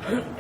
Allah.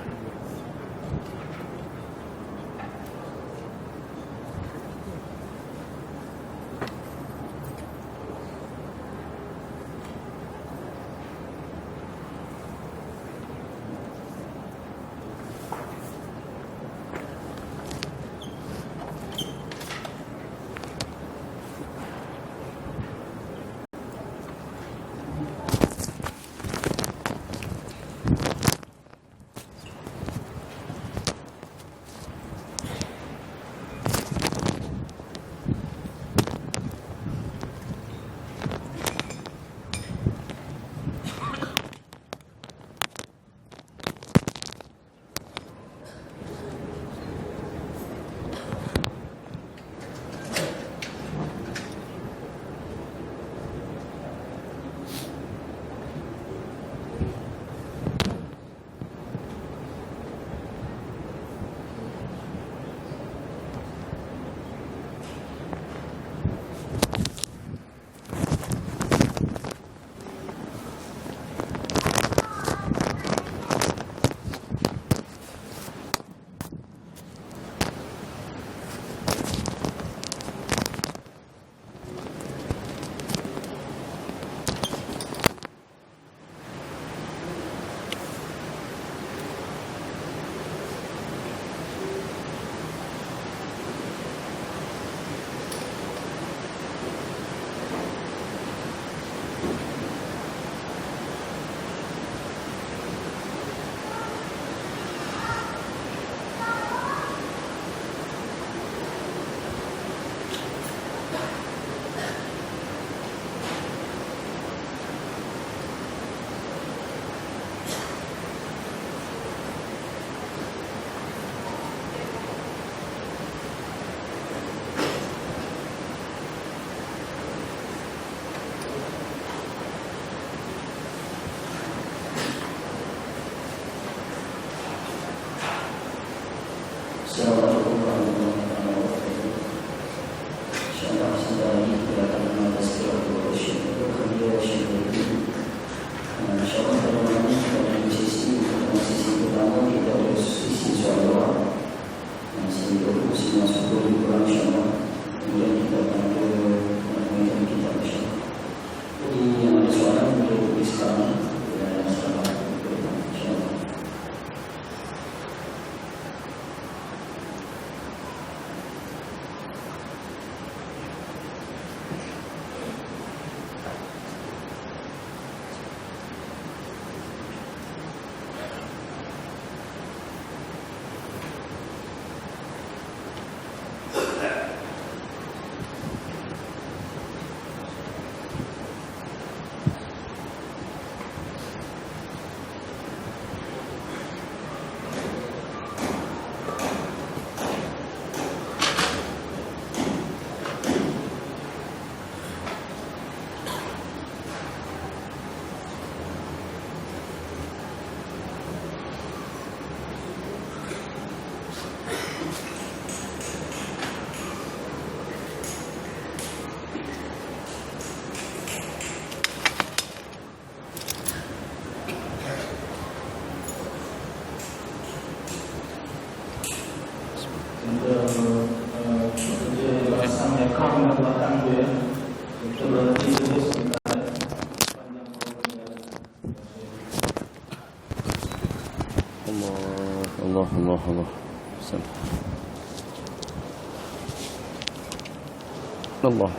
Allah.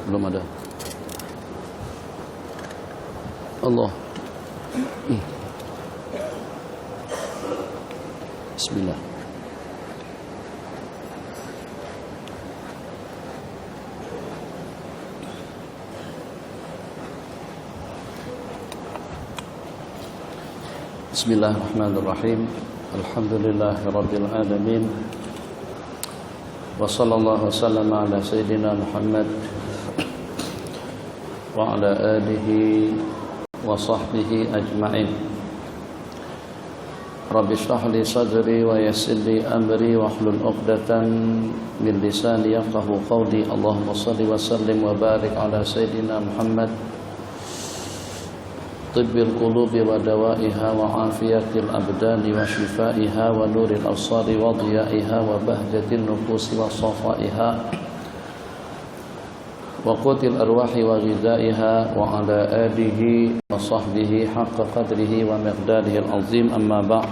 Belum ada. Allah. Bismillah. Bismillahirrahmanirrahim. Alhamdulillahirabbil alamin. Wa sallallahu wasallama ala sayyidina Muhammad wa ala alihi wa sahbihi ajma'in. Rabbi shrah li sadri wa yassir li amri wahlul 'uqdatam min lisani yafqahu qawli. Allahumma shalli wa sallim wa barik ala sayyidina Muhammad tibbil qulubi wa dawaiha wa afiyatil abdani wa shifaiha wa nuril absari wa dhiyaiha wa bahjatin nufusi wa safaiha wa qutil arwahi wa ghidaiha wa ala alihi wa sahbihi haqqa qadrihi wa miqdarihi al-azim. Amma ba'd.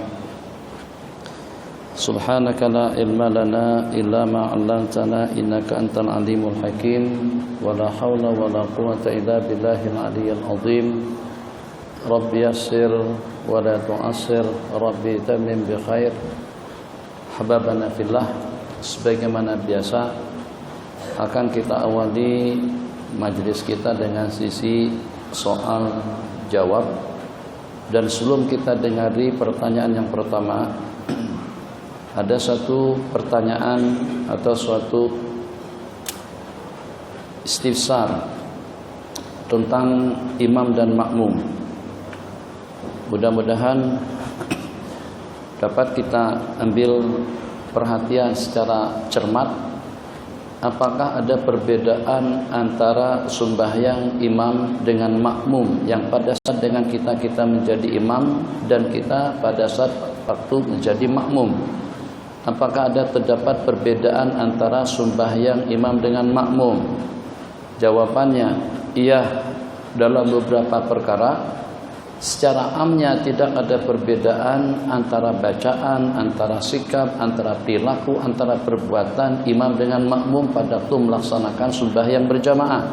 Subhanaka la ilma lana illa ma 'allamtana innaka antal alimul hakim. Wa la hawla wa la quwwata illa billahil aliyyil azim. Rabbi yassir wa la tu'assir, Rabbi tammim bi khair. Hababana fillah, sebagaimana biasa akan kita awali majelis kita dengan sisi soal jawab. Dan sebelum kita dengari pertanyaan yang pertama, ada satu pertanyaan atau suatu istifsar tentang imam dan makmum. Mudah-mudahan dapat kita ambil perhatian secara cermat. Apakah ada perbedaan antara sembahyang imam dengan makmum, yang pada saat dengan kita menjadi imam dan kita pada saat waktu menjadi makmum? Apakah ada terdapat perbedaan antara sembahyang imam dengan makmum? Jawabannya iya, dalam beberapa perkara. Secara amnya tidak ada perbedaan antara bacaan, antara sikap, antara perilaku, antara perbuatan imam dengan makmum pada waktu melaksanakan sembahyang berjamaah.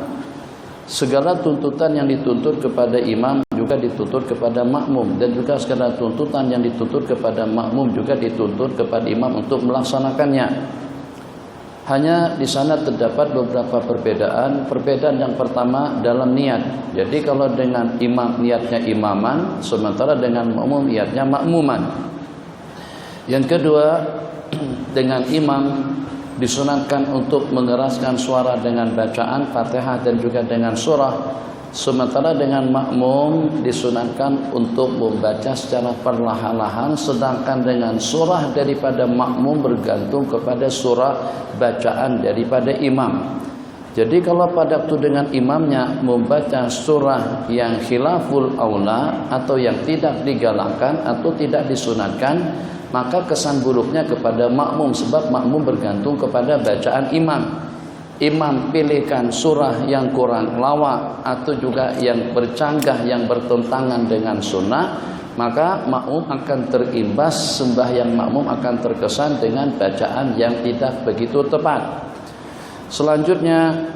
Segala tuntutan yang dituntut kepada imam juga dituntut kepada makmum, dan juga segala tuntutan yang dituntut kepada makmum juga dituntut kepada imam untuk melaksanakannya. Hanya di sana terdapat beberapa perbedaan. Perbedaan yang pertama dalam niat. Jadi kalau dengan imam niatnya imaman, sementara dengan makmum niatnya makmuman. Yang kedua, dengan imam disunatkan untuk mengeraskan suara dengan bacaan Fatihah dan juga dengan surah. Sementara dengan makmum disunatkan untuk membaca secara perlahan-lahan, sedangkan dengan surah daripada makmum bergantung kepada surah bacaan daripada imam. Jadi kalau pada waktu dengan imamnya membaca surah yang khilaful aula atau yang tidak digalakkan atau tidak disunatkan, maka kesan buruknya kepada makmum, sebab makmum bergantung kepada bacaan imam. Imam pilihkan surah yang kurang lawak atau juga yang bercanggah, yang bertentangan dengan sunnah, maka makmum akan terimbas, sembahyang makmum akan terkesan dengan bacaan yang tidak begitu tepat. Selanjutnya,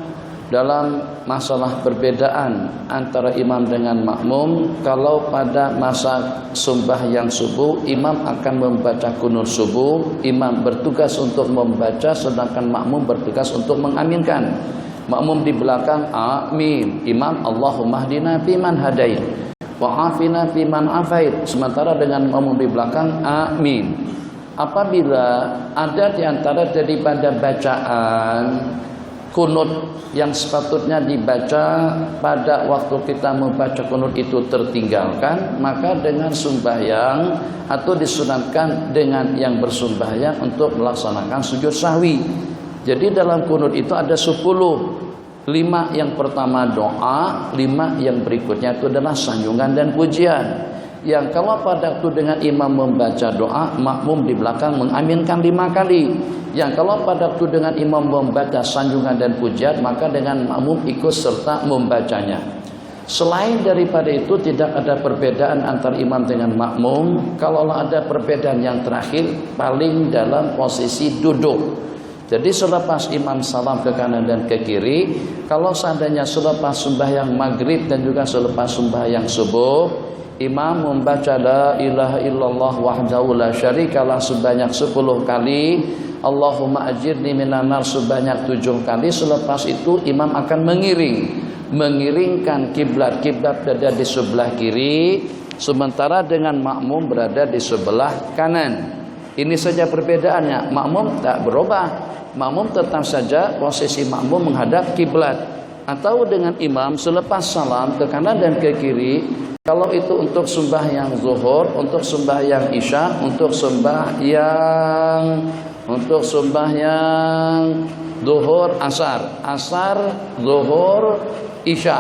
dalam masalah perbedaan antara imam dengan makmum, kalau pada masa sembahyang subuh imam akan membaca kunut subuh, imam bertugas untuk membaca, sedangkan makmum bertugas untuk mengaminkan. Makmum di belakang amin, imam Allahumma hdina fiman hadait wa afina fiman afait, sementara dengan makmum di belakang amin. Apabila ada di antara daripada bacaan kunut yang sepatutnya dibaca pada waktu kita membaca kunut itu tertinggalkan, maka dengan sembahyang atau disunatkan dengan yang bersembahyang untuk melaksanakan sujud sahwi. Jadi dalam kunut itu ada 10. 5 yang pertama doa, 5 yang berikutnya itu adalah sanjungan dan pujian. Yang kalau pada waktu dengan imam membaca doa, makmum di belakang mengaminkan 5 kali. Yang kalau pada waktu dengan imam membaca sanjungan dan pujian, maka dengan makmum ikut serta membacanya. Selain daripada itu tidak ada perbedaan antara imam dengan makmum. Kalau ada perbedaan yang terakhir, paling dalam posisi duduk. Jadi selepas imam salam ke kanan dan ke kiri, kalau seandainya selepas sembahyang maghrib dan juga selepas sembahyang subuh, imam membaca la ilaha illallah wahdahu la syarikalah sebanyak 10 kali, Allahumma ajirni minan nar sebanyak 7 kali. Selepas itu imam akan mengiringkan kiblat berada di sebelah kiri, sementara dengan makmum berada di sebelah kanan. Ini saja perbedaannya. Makmum tak berubah. Makmum tetap saja posisi makmum menghadap kiblat. atau dengan imam selepas salam ke kanan dan ke kiri. Kalau itu untuk sembahyang zuhur, untuk sembahyang isya, untuk sembahyang zuhur, asar, zuhur, isya.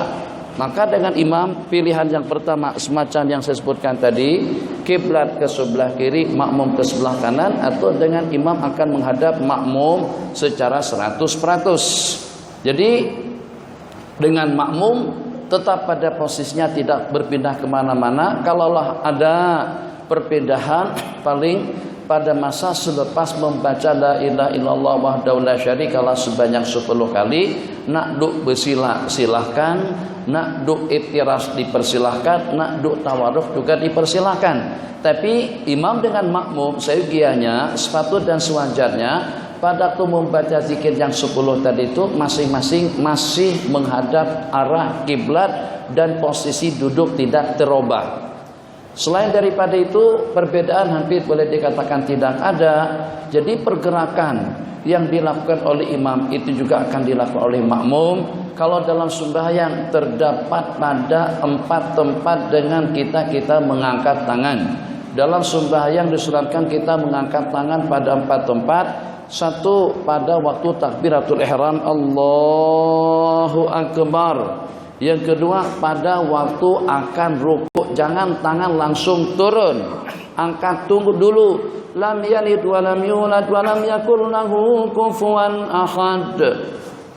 Maka dengan imam pilihan yang pertama semacam yang saya sebutkan tadi, kiblat ke sebelah kiri, makmum ke sebelah kanan, atau dengan imam akan menghadap makmum secara 100%. Jadi dengan makmum tetap pada posisinya, tidak berpindah kemana-mana. Kalaulah ada perpindahan, paling pada masa selepas membaca la ilaha illallah wahdahu la syarikalah sebanyak 10 kali. Nak duk bersila silahkan, nak duk ittiras dipersilahkan, nak duk tawarruk juga dipersilahkan. Tapi imam dengan makmum seyogianya, sepatut dan sewajarnya pada waktu membaca zikir yang 10 tadi itu masing-masing masih menghadap arah kiblat dan posisi duduk tidak terubah. Selain daripada itu, perbedaan hampir boleh dikatakan tidak ada. Jadi pergerakan yang dilakukan oleh imam itu juga akan dilakukan oleh makmum. Kalau dalam sembahyang terdapat pada 4 tempat dengan kita mengangkat tangan. Dalam sembahyang disuratkan kita mengangkat tangan pada 4 tempat. Satu, pada waktu takbiratul ihram, Allahu Akbar. Yang kedua, pada waktu akan rukuk, jangan tangan langsung turun, angkat, tunggu dulu. Lam yalid wa lam yulad wa lam yakul lahu kufuwan ahad.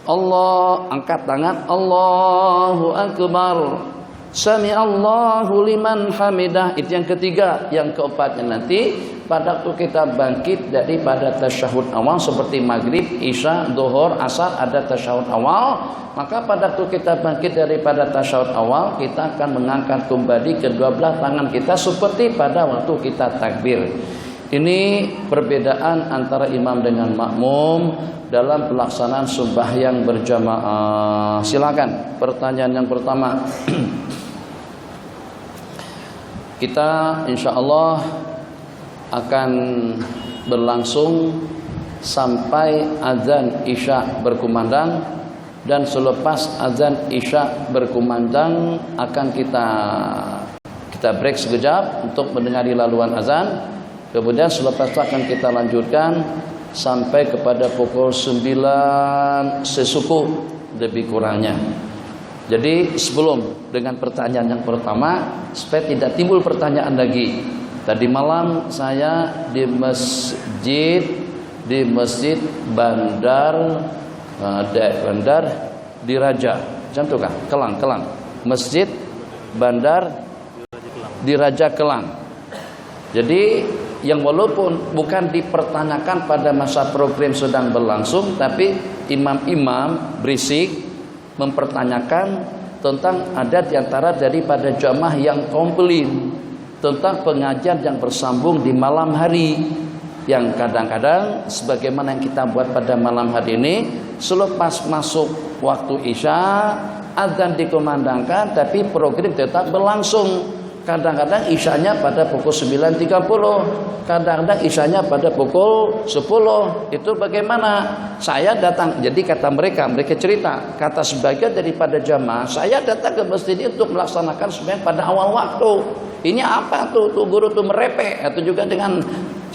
Allah, angkat tangan, Allahu Akbar. Sami Allahu liman hamidah. Itu yang ketiga. Yang keempatnya nanti pada waktu kita bangkit daripada tasyahud awal seperti maghrib, isya, zuhur, asar ada tasyahud awal. Maka pada waktu kita bangkit daripada tasyahud awal, kita akan mengangkat kembali kedua belah tangan kita seperti pada waktu kita takbir. Ini perbedaan antara imam dengan makmum dalam pelaksanaan sembahyang berjamaah. Silakan pertanyaan yang pertama. Kita insya Allah akan berlangsung sampai azan isya berkumandang, dan selepas azan isya berkumandang akan kita break sekejap untuk mendengari laluan azan. Kemudian selepas itu akan kita lanjutkan sampai kepada pukul 9 sesuku lebih kurangnya. Jadi sebelum dengan pertanyaan yang pertama, supaya tidak timbul pertanyaan lagi. Tadi malam saya di masjid Bandar Diraja, Jantukah? Kelang. Masjid Bandar Diraja Kelang. Jadi yang walaupun bukan dipertanyakan pada masa program sedang berlangsung, tapi imam-imam berisik mempertanyakan tentang ada diantara daripada jamaah yang komplain tentang pengajian yang bersambung di malam hari, yang kadang-kadang sebagaimana yang kita buat pada malam hari ini, selepas masuk waktu isya azan dikumandangkan tapi program tetap berlangsung. Kadang-kadang isyanya pada pukul 9.30, kadang-kadang isyanya pada pukul 10. Itu bagaimana? Saya datang, jadi kata mereka cerita, kata sebagian daripada jamaah, saya datang ke masjid ini untuk melaksanakan sembahyang pada awal waktu. Ini apa tuh guru tuh merepek, atau juga dengan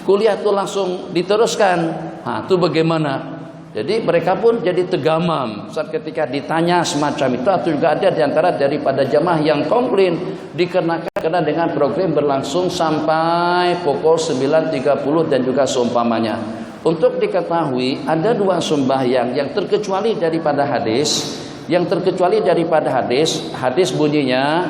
kuliah tuh langsung diteruskan. Nah, itu bagaimana? Jadi mereka pun jadi tegamam saat ketika ditanya semacam itu, atau juga ada diantara daripada jamaah yang komplain dikarenakan karena dengan program berlangsung sampai pukul 9.30 dan juga seumpamanya. Untuk diketahui ada 2 sembahyang yang terkecuali daripada hadis, hadis bunyinya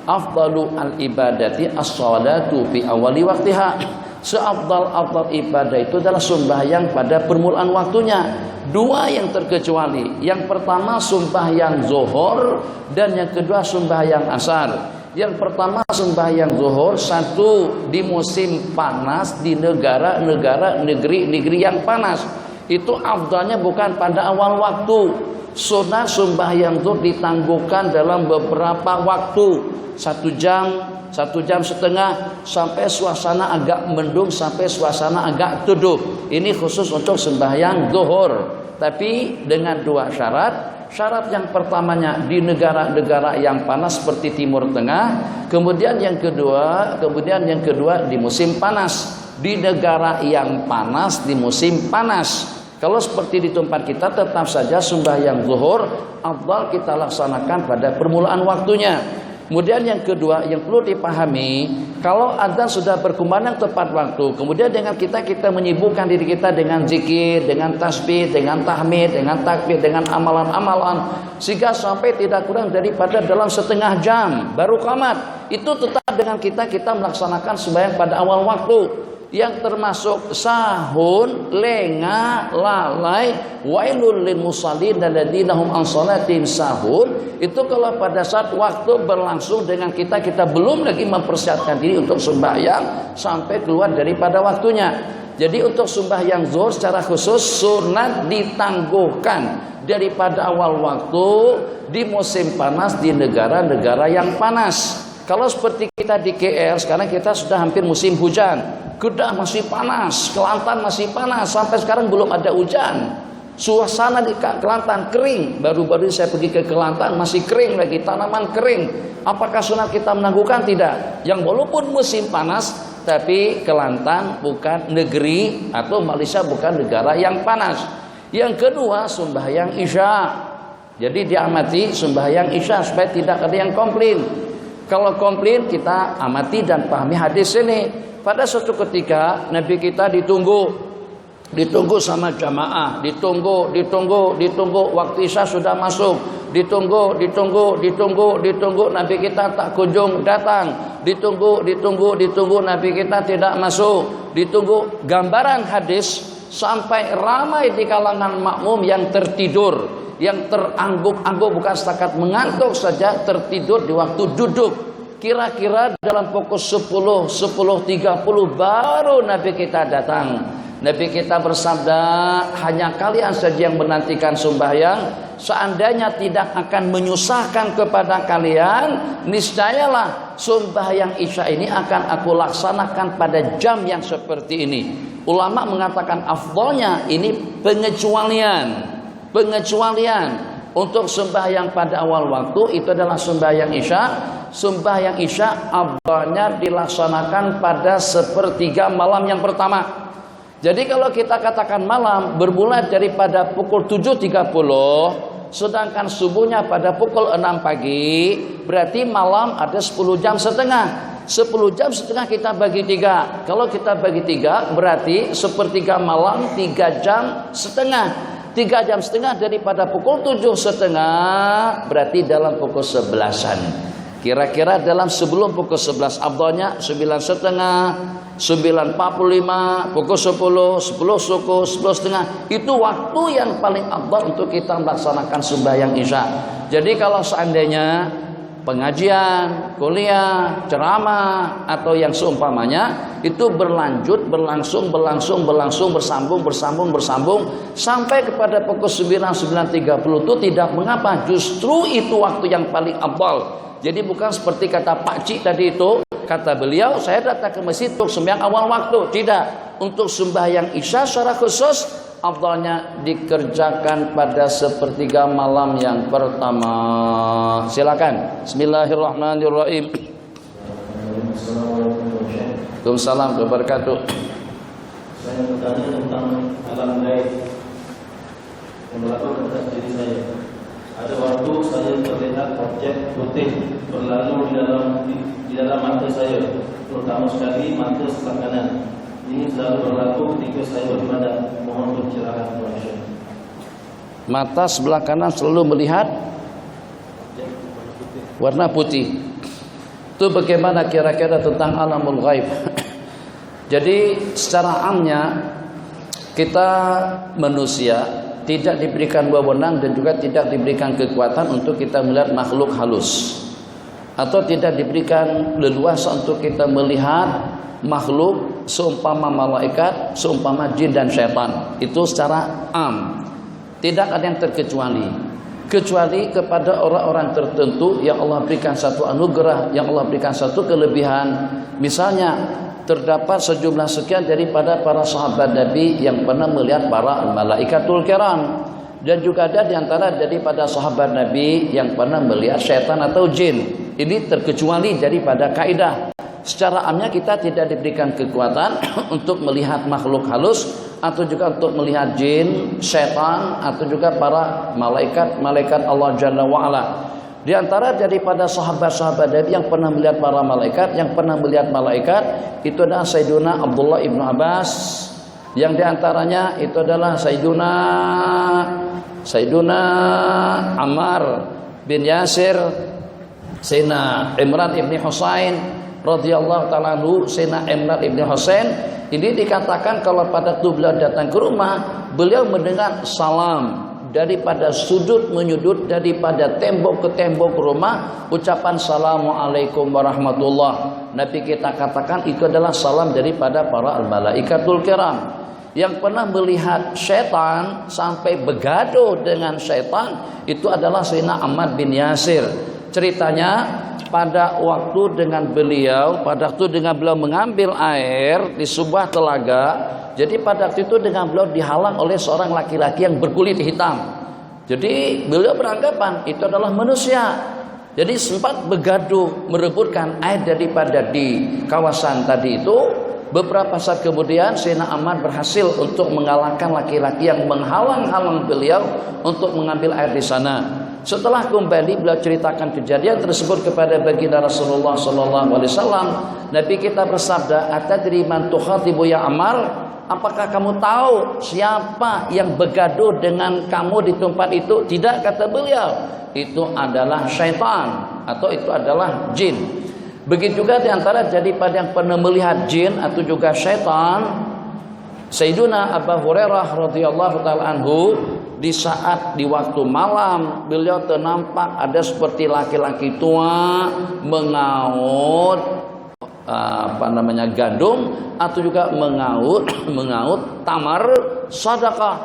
afdalu al ibadati as-salatu fi awali waqtiha. Seafdal ibadah itu adalah sembahyang pada permulaan waktunya. 2 yang terkecuali. Yang pertama sembahyang zuhur, dan yang kedua sembahyang asar. Yang pertama sembahyang zuhur, satu di musim panas di negeri yang panas. Itu afdalnya bukan pada awal waktu. Sunnah sembahyang zuhur ditangguhkan dalam beberapa waktu. 1 jam setengah sampai suasana agak mendung, sampai suasana agak teduh. Ini khusus untuk sembahyang zuhur. Tapi dengan 2 syarat. Syarat yang pertamanya di negara-negara yang panas seperti Timur Tengah, kemudian yang kedua di musim panas. Di negara yang panas di musim panas. Kalau seperti di tempat kita tetap saja sembahyang zuhur afdal kita laksanakan pada permulaan waktunya. Kemudian yang kedua yang perlu dipahami, kalau adzan sudah berkumandang tepat waktu, kemudian dengan kita menyibukkan diri kita dengan zikir, dengan tasbih, dengan tahmid, dengan takbir, dengan amalan-amalan, sehingga sampai tidak kurang daripada dalam setengah jam baru qamat. Itu tetap dengan kita melaksanakan sembahyang pada awal waktu. Yang termasuk sahun, lengah, lalai, wailul lil musallin alladzina hum an salatihim sahun. Itu kalau pada saat waktu berlangsung dengan kita belum lagi mempersiapkan diri untuk sembahyang sampai keluar daripada waktunya. Jadi untuk sembahyang zuhur secara khusus sunat ditangguhkan daripada awal waktu di musim panas di negara-negara yang panas. Kalau seperti kita di KL sekarang kita sudah hampir musim hujan. Kedah masih panas, Kelantan masih panas, sampai sekarang belum ada hujan. Suasana di Kelantan kering. Baru-baru saya pergi ke Kelantan masih kering lagi, tanaman kering. Apakah sunat kita menangguhkan? Tidak. Yang walaupun musim panas, tapi Kelantan bukan negeri atau Malaysia bukan negara yang panas. Yang kedua, sembahyang Isya. Jadi diamati sembahyang Isya supaya tidak ada yang komplain. Kalau komplain kita amati dan pahami hadis ini. Pada suatu ketika Nabi kita ditunggu sama jamaah, ditunggu waktu Isya sudah masuk, ditunggu Nabi kita tak kunjung datang, ditunggu Nabi kita tidak masuk, ditunggu. Gambaran hadis sampai ramai di kalangan makmum yang tertidur, yang terangguk-angguk, bukan setakat mengantuk saja, tertidur di waktu duduk. Kira-kira dalam pukul 10:30 baru Nabi kita datang. Nabi kita bersabda, hanya kalian saja yang menantikan sembahyang. Seandainya tidak akan menyusahkan kepada kalian, niscayalah sembahyang Isya ini akan aku laksanakan pada jam yang seperti ini. Ulama mengatakan afdalnya ini pengecualian. Untuk sembahyang pada awal waktu itu adalah sembahyang Isya. Sembahyang Isya afdalnya dilaksanakan pada sepertiga malam yang pertama. Jadi kalau kita katakan malam bermula daripada pukul 7.30, sedangkan subuhnya pada pukul 6 pagi, berarti malam ada 10 jam setengah. 10 jam setengah kita bagi 3. Kalau kita bagi 3 berarti sepertiga malam 3 jam setengah. 3 jam setengah daripada pukul 7.30 berarti dalam pukul 11-an. Kira-kira dalam sebelum pukul 11 afdalnya 9.30, 9.45, pukul 10, 10 suku, 10.30. Itu waktu yang paling afdal untuk kita melaksanakan sembahyang Isya. Jadi kalau seandainya pengajian, kuliah, ceramah atau yang seumpamanya itu berlanjut, berlangsung bersambung sampai kepada pukul 9.30 itu tidak mengapa, justru itu waktu yang paling afdal. Jadi bukan seperti kata Pak Cik tadi itu, kata beliau saya datang ke masjid untuk sembahyang awal waktu. Tidak, untuk sembahyang Isya secara khusus afdalnya dikerjakan pada sepertiga malam yang pertama. Silakan. Bismillahirrahmanirrahim. Waalaikumsalam warahmatullahi wabarakatuh. Saya bertanya tentang alam gaib yang berlaku atas diri saya. Ada waktu saya terlihat objek putih berlalu di dalam mata saya, terutama sekali mata sebelah kanan. Ini selalu berlaku ketika saya beribadah. Mohon pencerahan Tuhan Syekh. Mata sebelah kanan selalu melihat warna putih. Itu bagaimana kira-kira tentang alamul ghaib? Jadi secara amnya kita manusia tidak diberikan wewenang dan juga tidak diberikan kekuatan untuk kita melihat makhluk halus, atau tidak diberikan leluasa untuk kita melihat makhluk seumpama malaikat, seumpama jin dan syaitan. Itu secara am. Tidak ada yang terkecuali, kecuali kepada orang-orang tertentu yang Allah berikan satu anugerah, yang Allah berikan satu kelebihan. Misalnya terdapat sejumlah sekian daripada para sahabat Nabi yang pernah melihat para malaikatul kiram. Dan juga ada di antara daripada sahabat Nabi yang pernah melihat syaitan atau jin. Ini terkecuali daripada kaidah. Secara amnya kita tidak diberikan kekuatan untuk melihat makhluk halus atau juga untuk melihat jin, syaitan atau juga para malaikat Allah Jalla wa'ala. Di antara daripada sahabat-sahabat Nabi yang pernah melihat para malaikat, yang pernah melihat malaikat, itu adalah Sayyiduna Abdullah ibnu Abbas. Yang di antaranya itu adalah Sayyiduna Ammar bin Yasir, Sayyidina Imran ibn Husain radhiyallahu ta'ala anhu. Sayyidina Imran ibn Husain ini dikatakan kalau pada waktu beliau datang ke rumah, beliau mendengar salam daripada sudut menyudut, daripada tembok ke tembok rumah, ucapan Assalamualaikum warahmatullah. Nabi kita katakan itu adalah salam daripada para al-malaikatul kiram. Yang pernah melihat syaitan sampai begaduh dengan syaitan itu adalah Sayyidina Ammar bin Yasir. Ceritanya pada waktu dengan beliau mengambil air di sebuah telaga. Jadi pada waktu itu dengan beliau dihalang oleh seorang laki-laki yang berkulit hitam. Jadi beliau beranggapan itu adalah manusia. Jadi sempat begaduh merebutkan air daripada di kawasan tadi itu. Beberapa saat kemudian Sayyidina Ammar berhasil untuk mengalahkan laki-laki yang menghalang-halang beliau untuk mengambil air di sana. Setelah kembali beliau ceritakan kejadian tersebut kepada baginda Rasulullah sallallahu alaihi wasallam. Nabi kita bersabda, "Atadri man tukhatibu ya Ammar?" Apakah kamu tahu siapa yang begaduh dengan kamu di tempat itu? Tidak, kata beliau. Itu adalah syaitan atau itu adalah jin. Begitu juga diantara daripada yang pernah melihat jin atau juga syaitan, Sayyiduna Abu Hurairah radhiyallahu ta'ala anhu, di saat di waktu malam beliau ternampak ada seperti laki-laki tua mengaut gandum atau juga mengaut tamar sedekah.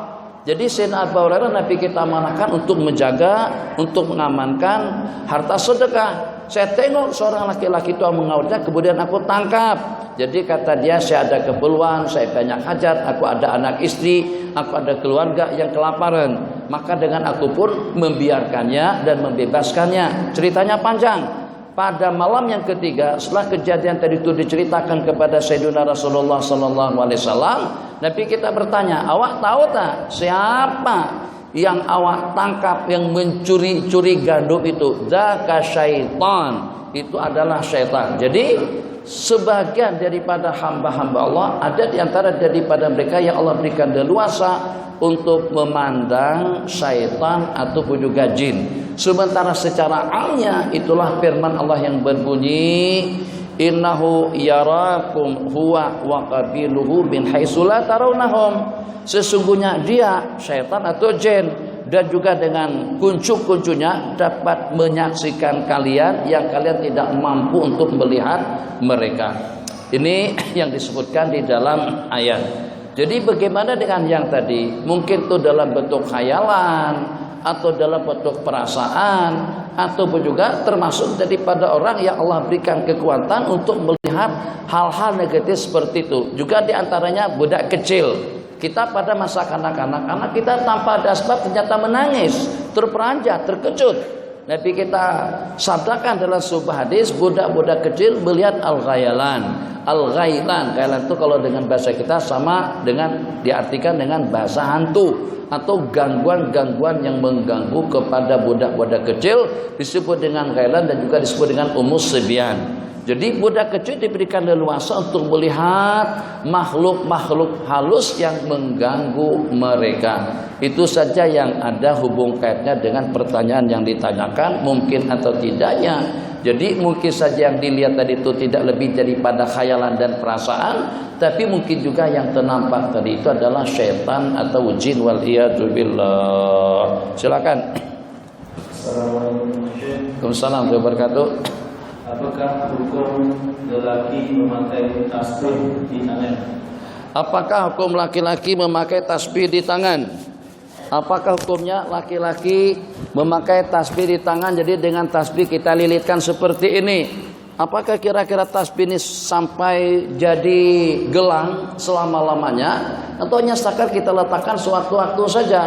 Jadi Sayyidina Abu Hurairah Nabi kita amanahkan untuk menjaga, untuk mengamankan harta sedekah. Saya tengok seorang laki-laki tua mengautnya, kemudian aku tangkap. Jadi kata dia, saya ada keperluan, saya banyak hajat, aku ada anak istri, aku ada keluarga yang kelaparan. Maka dengan aku pun membiarkannya dan membebaskannya. Ceritanya panjang. Pada malam yang ketiga, setelah kejadian tadi itu diceritakan kepada Sayyidina Rasulullah sallallahu alaihi wasallam, Nabi kita bertanya, awak tahu tak siapa yang awak tangkap yang mencuri-curi gandum itu? Dzaka syaitan. Itu adalah syaitan. Jadi sebagian daripada hamba-hamba Allah ada di antara daripada mereka yang Allah berikan leluasa untuk memandang syaitan ataupun juga jin. Sementara secara amnya itulah firman Allah yang berbunyi, innahu yarakum huwa wa qabiluhu min haitsu la tarawnahum. Sesungguhnya dia syaitan atau jin dan juga dengan kuncup-kuncunya dapat menyaksikan kalian yang kalian tidak mampu untuk melihat mereka. Ini yang disebutkan di dalam ayat. Jadi bagaimana dengan yang tadi? Mungkin itu dalam bentuk khayalan atau dalam bentuk perasaan, ataupun juga termasuk daripada orang yang Allah berikan kekuatan untuk melihat hal-hal negatif seperti itu. Juga diantaranya budak kecil. Kita pada masa kanak-kanak, anak kita tanpa ada sebab ternyata menangis, terperanjat, terkejut. Nabi kita sabdakan dalam sebuah hadis, budak-budak kecil melihat al-ghayalan. Al-ghailan, ghailan itu kalau dengan bahasa kita sama dengan diartikan dengan bahasa hantu atau gangguan-gangguan yang mengganggu kepada budak-budak kecil disebut dengan ghailan dan juga disebut dengan umus sibyan. Jadi budak kecil diberikan leluasa untuk melihat makhluk-makhluk halus yang mengganggu mereka. Itu saja yang ada hubung kaitnya dengan pertanyaan yang ditanyakan, mungkin atau tidaknya. Jadi mungkin saja yang dilihat tadi itu tidak lebih daripada khayalan dan perasaan, tapi mungkin juga yang ternampak tadi itu adalah syaitan atau jin wal iyadu billah. Silakan. Assalamualaikum warahmatullahi wabarakatuh. Apakah hukum lelaki memakai tasbih di tangan? Apakah hukum laki-laki memakai tasbih di tangan? Apakah hukumnya laki-laki memakai tasbih di tangan? Jadi dengan tasbih kita lilitkan seperti ini. Apakah kira-kira tasbih ini sampai jadi gelang selama-lamanya? Atau hanya sekadar kita letakkan sewaktu-waktu saja?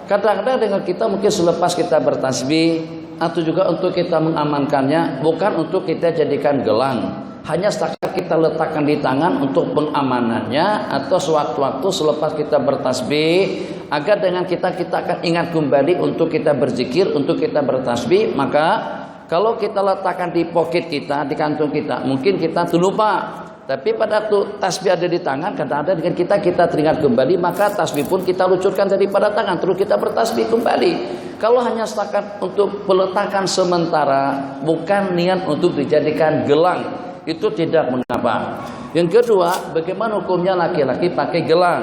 Kadang-kadang dengan kita mungkin selepas kita bertasbih atau juga untuk kita mengamankannya, bukan untuk kita jadikan gelang, hanya setakat kita letakkan di tangan untuk pengamanannya, atau sewaktu-waktu selepas kita bertasbih agar dengan kita akan ingat kembali untuk kita berzikir, untuk kita bertasbih. Maka kalau kita letakkan di pocket kita, di kantung kita, mungkin kita terlupa. Tapi pada waktu tasbih ada di tangan, kadang-kadang dengan kita teringat kembali, maka tasbih pun kita lucurkan daripada tangan, terus kita bertasbih kembali. Kalau hanya setakat untuk peletakan sementara, bukan niat untuk dijadikan gelang, itu tidak mengapa. Yang kedua, bagaimana hukumnya laki-laki pakai gelang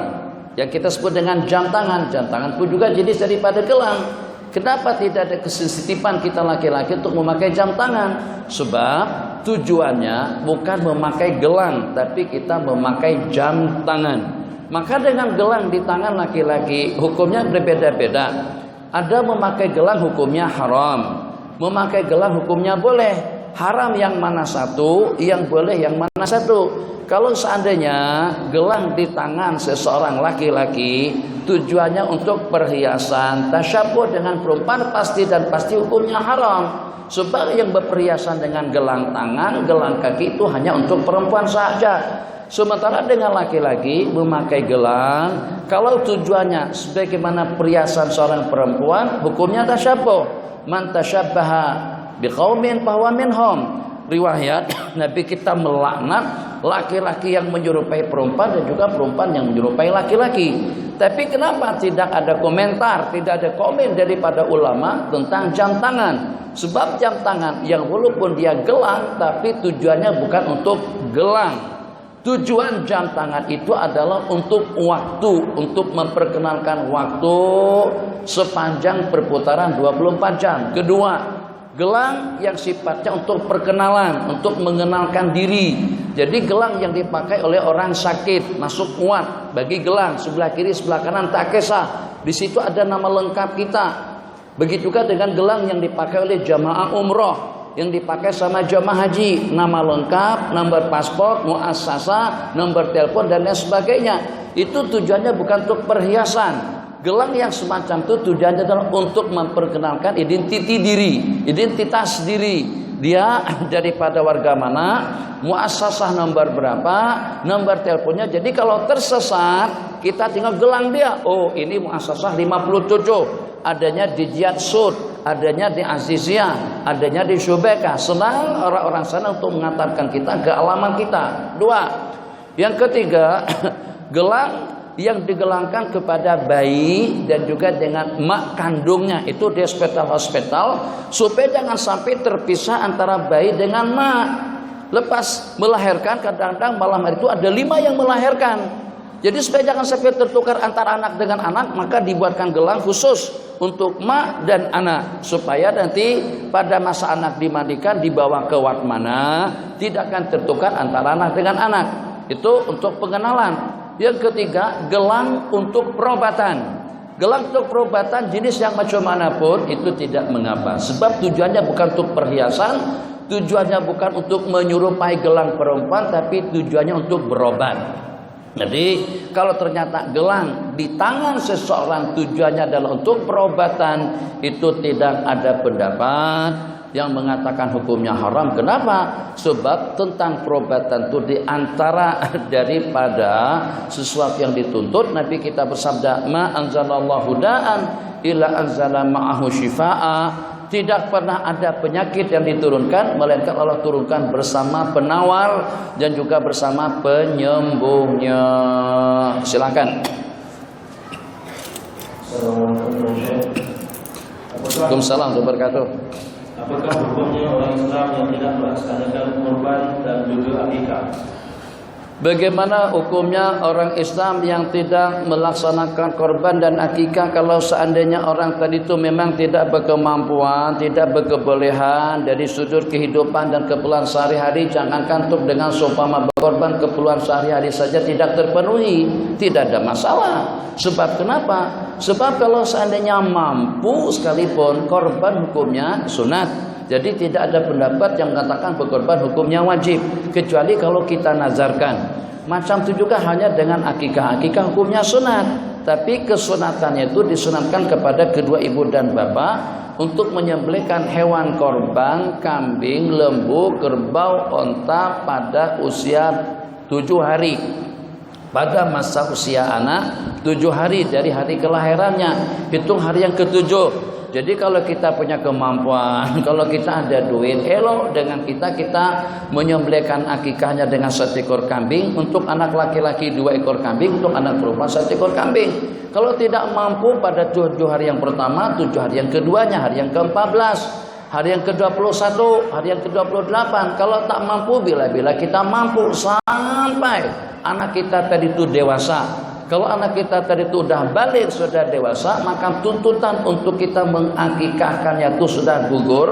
yang kita sebut dengan jam tangan? Jam tangan pun juga jenis daripada gelang. Kenapa tidak ada kesensitipan kita laki-laki untuk memakai jam tangan? Sebab tujuannya bukan memakai gelang, tapi kita memakai jam tangan. Maka dengan gelang di tangan laki-laki hukumnya berbeda-beda. Ada memakai gelang hukumnya haram, memakai gelang hukumnya boleh. Haram yang mana satu, yang boleh yang mana satu. Kalau seandainya gelang di tangan seseorang laki-laki tujuannya untuk perhiasan, tasyabuh dengan perempuan, pasti dan pasti hukumnya haram. Sebab yang berperhiasan dengan gelang tangan, gelang kaki itu hanya untuk perempuan saja. Sementara dengan laki-laki memakai gelang, kalau tujuannya sebagaimana perhiasan seorang perempuan, hukumnya tasyabuh. Man tasyabbaha biqaumin fahuwa minhum. Riwayat Nabi kita melaknat laki-laki yang menyerupai perempuan dan juga perempuan yang menyerupai laki-laki. Tapi kenapa tidak ada komentar, tidak ada komen daripada ulama tentang jam tangan? Sebab jam tangan yang walaupun dia gelang, tapi tujuannya bukan untuk gelang. Tujuan jam tangan itu adalah untuk waktu, untuk memperkenalkan waktu sepanjang perputaran 24 jam. Kedua, gelang yang sifatnya untuk perkenalan, untuk mengenalkan diri. Jadi gelang yang dipakai oleh orang sakit, masuk kuat bagi gelang sebelah kiri sebelah kanan tak kisah. Di situ ada nama lengkap kita. Begitu juga dengan gelang yang dipakai oleh jamaah umroh, yang dipakai sama jamaah haji, nama lengkap, nomor paspor, muassasah, nomor telepon dan lain sebagainya. Itu tujuannya bukan untuk perhiasan. Gelang yang semacam itu tujuannya adalah untuk memperkenalkan identitas diri. Dia daripada warga mana, muassasah nomor berapa, nomor teleponnya. Jadi kalau tersesat, kita tinggal gelang dia. Oh, ini muassasah 57. Adanya di Jiyad Sud, adanya di Aziziyah, adanya di Syubeka. Senang orang-orang sana untuk mengantarkan kita ke alamat kita. Dua. Yang ketiga, gelang yang digelangkan kepada bayi dan juga dengan mak kandungnya, itu di hospital supaya jangan sampai terpisah antara bayi dengan mak. Lepas melahirkan, kadang-kadang malam hari itu ada 5 yang melahirkan. Jadi supaya jangan sampai tertukar antara anak dengan anak, maka dibuatkan gelang khusus untuk mak dan anak, supaya nanti pada masa anak dimandikan dibawa ke wad mana tidak akan tertukar antara anak dengan anak. Itu untuk pengenalan. Yang ketiga, gelang untuk perobatan. Gelang untuk perobatan jenis yang macam manapun itu tidak mengapa. Sebab tujuannya bukan untuk perhiasan, tujuannya bukan untuk menyerupai gelang perempuan, tapi tujuannya untuk berobat. Jadi kalau ternyata gelang di tangan seseorang tujuannya adalah untuk perobatan, itu tidak ada pendapat yang mengatakan hukumnya haram. Kenapa? Sebab tentang perobatan itu diantara daripada sesuatu yang dituntut. Nabi kita bersabda, ma anzalallahu da'an illa anzala ma'ahu shifa'a. Tidak pernah ada penyakit yang diturunkan melainkan Allah turunkan bersama penawar dan juga bersama penyembuhnya. Silakan. Waalaikumsalam warahmatullahi wabarakatuh. Apakah hukumnya orang Islam yang tidak melaksanakan kurban dan juga akikah? Bagaimana hukumnya orang Islam yang tidak melaksanakan korban dan akikah kalau seandainya orang tadi itu memang tidak berkemampuan, tidak berkebolehan dari sudut kehidupan dan keperluan sehari-hari? Jangankan untuk dengan seumpama berkorban, keperluan sehari-hari saja tidak terpenuhi, tidak ada masalah. Sebab kenapa? Sebab kalau seandainya mampu sekalipun, korban hukumnya sunat. Jadi tidak ada pendapat yang mengatakan berkorban hukumnya wajib, kecuali kalau kita nazarkan. Macam itu juga hanya dengan akikah. Akikah hukumnya sunat, tapi kesunatannya itu disunatkan kepada kedua ibu dan bapak untuk menyembelihkan hewan korban, kambing, lembu, kerbau, onta pada usia 7 hari. Pada masa usia anak 7 hari dari hari kelahirannya, hitung hari yang ke-7. Jadi kalau kita punya kemampuan, kalau kita ada duit, elok dengan kita menyembelihkan akikahnya dengan 1 ekor kambing, untuk anak laki-laki 2 ekor kambing, untuk anak perempuan 1 ekor kambing. Kalau tidak mampu pada 7 hari yang pertama, 7 hari yang keduanya, hari yang ke-14, hari yang ke-21, hari yang ke-28. Kalau tak mampu, bila-bila kita mampu sampai anak kita tadi itu dewasa. Kalau anak kita tadi itu sudah balik, sudah dewasa, maka tuntutan untuk kita mengakikahkannya itu sudah gugur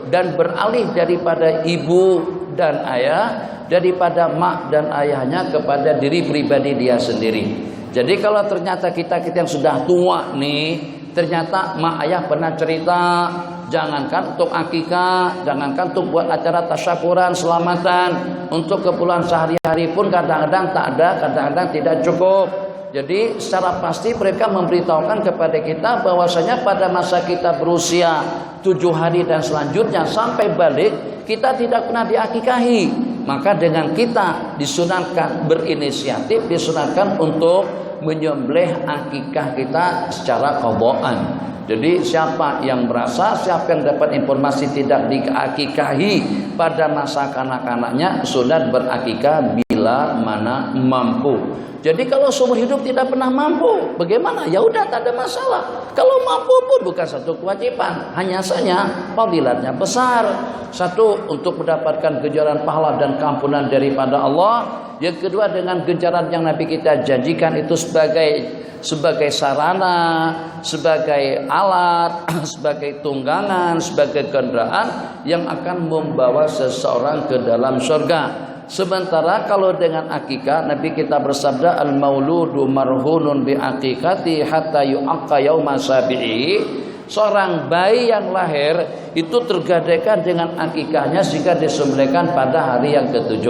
dan beralih daripada ibu dan ayah, daripada mak dan ayahnya kepada diri pribadi dia sendiri. Jadi kalau ternyata kita yang sudah tua nih, ternyata mak ayah pernah cerita, jangankan untuk akikah, jangankan untuk buat acara tasyakuran, selamatan, untuk keperluan sehari-hari pun kadang-kadang tak ada, kadang-kadang tidak cukup. Jadi secara pasti mereka memberitahukan kepada kita bahwasanya pada masa kita berusia 7 hari dan selanjutnya sampai balik, kita tidak pernah diakikahi. Maka dengan kita disunatkan berinisiatif, disunatkan untuk menyembelih akikah kita secara qadhaan. Jadi siapa yang merasa, siapa yang dapat informasi tidak diakikahi pada masa kanak-kanaknya, sunat berakikah bila mana mampu. Jadi kalau seumur hidup tidak pernah mampu, bagaimana? Ya udah, tak ada masalah. Kalau mampu pun bukan satu kewajiban, hanya saja fadilatnya besar. Satu, untuk mendapatkan ganjaran pahala dan keampunan daripada Allah. Yang kedua, dengan ganjaran yang Nabi kita janjikan itu sebagai sarana, sebagai alat, sebagai tunggangan, sebagai kendaraan yang akan membawa seseorang ke dalam surga. Sementara kalau dengan akikah, Nabi kita bersabda, al-mauludu marhunun bi aqiqati hatta yu'aqqa yauma sabi'i. Seorang bayi yang lahir itu tergadaikan dengan akikahnya sehingga disembelihkan pada hari yang ke-7.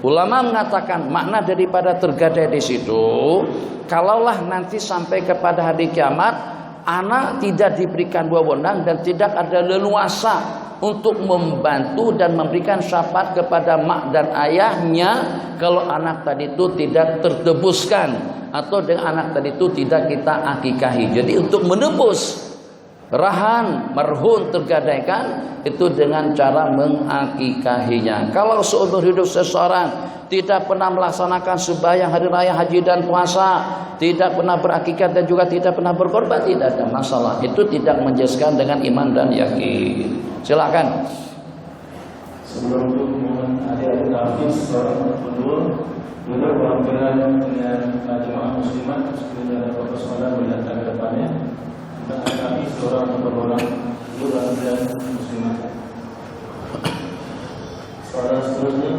Ulama mengatakan makna daripada tergadai di situ, kalaulah nanti sampai kepada hari kiamat, anak tidak diberikan wewenang dan tidak ada leluasa untuk membantu dan memberikan syafaat kepada mak dan ayahnya kalau anak tadi itu tidak tertebuskan, atau dengan anak tadi itu tidak kita akikahi. Jadi untuk menebus rahan marhun tergadaikan itu dengan cara mengakikahinya. Kalau seumur hidup seseorang tidak pernah melaksanakan sembahyang hari raya haji dan puasa, tidak pernah berakikat dan juga tidak pernah berkorban, tidak ada masalah. Itu tidak menjelaskan dengan iman dan yakin. Silakan. Sebelum itu adik-adik Hafiz seorang penduduk juga berhampiran dengan jemaah muslimat sebelum ada persoalan mendatang ke depannya. Dan kami seorang orang juga berhampiran muslimat. Soalan seterusnya.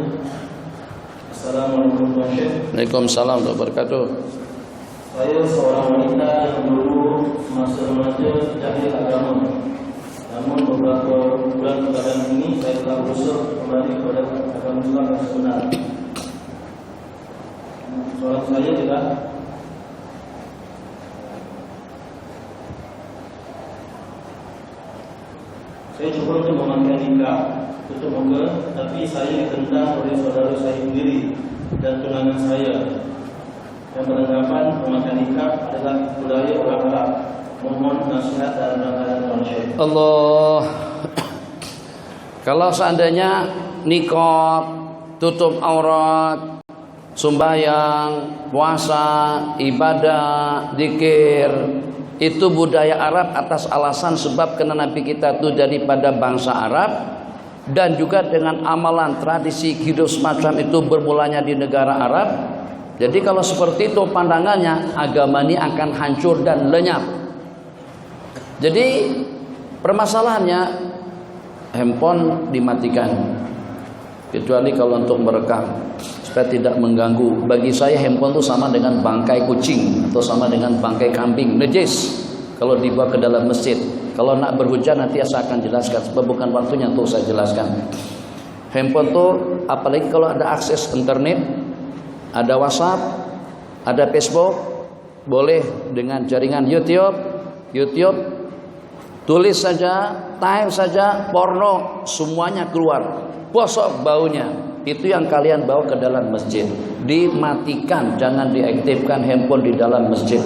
Assalamualaikum warahmatullahi wabarakatuh. Waalaikumsalam warahmatullahi wabarakatuh. Saya seorang wanita yang dulu masa remaja jahil agama. Namun beberapa bulan belakangan ini saya telah berusaha kembali kepada agama Islam yang sebenar. Soalan saya adalah, saya cuba untuk memakai nikah tutup muka, tapi saya ditentang oleh saudara saya sendiri dan tunangan saya yang beranggapan memakai nikah adalah budaya orang Arab. Mohon nasihat dan pengajaran Syekh. Allah. Kalau seandainya nikah, tutup aurat, sembahyang, puasa, ibadah, zikir, itu budaya Arab atas alasan sebab karena Nabi kita itu daripada bangsa Arab, dan juga dengan amalan tradisi hidup semacam itu bermulanya di negara Arab. Jadi kalau seperti itu pandangannya, agama ini akan hancur dan lenyap. Jadi permasalahannya, handphone dimatikan, kecuali kalau untuk merekam supaya tidak mengganggu. Bagi saya handphone itu sama dengan bangkai kucing atau sama dengan bangkai kambing, najis kalau dibawa ke dalam masjid. Kalau nak berhujan nanti saya akan jelaskan, sebab bukan waktunya untuk saya jelaskan. Handphone itu apalagi kalau ada akses internet, Ada WhatsApp, ada Facebook, boleh dengan jaringan YouTube, tulis saja, time saja, porno, semuanya keluar. Bosok baunya. Itu yang kalian bawa ke dalam masjid. Dimatikan, jangan diaktifkan handphone di dalam masjid.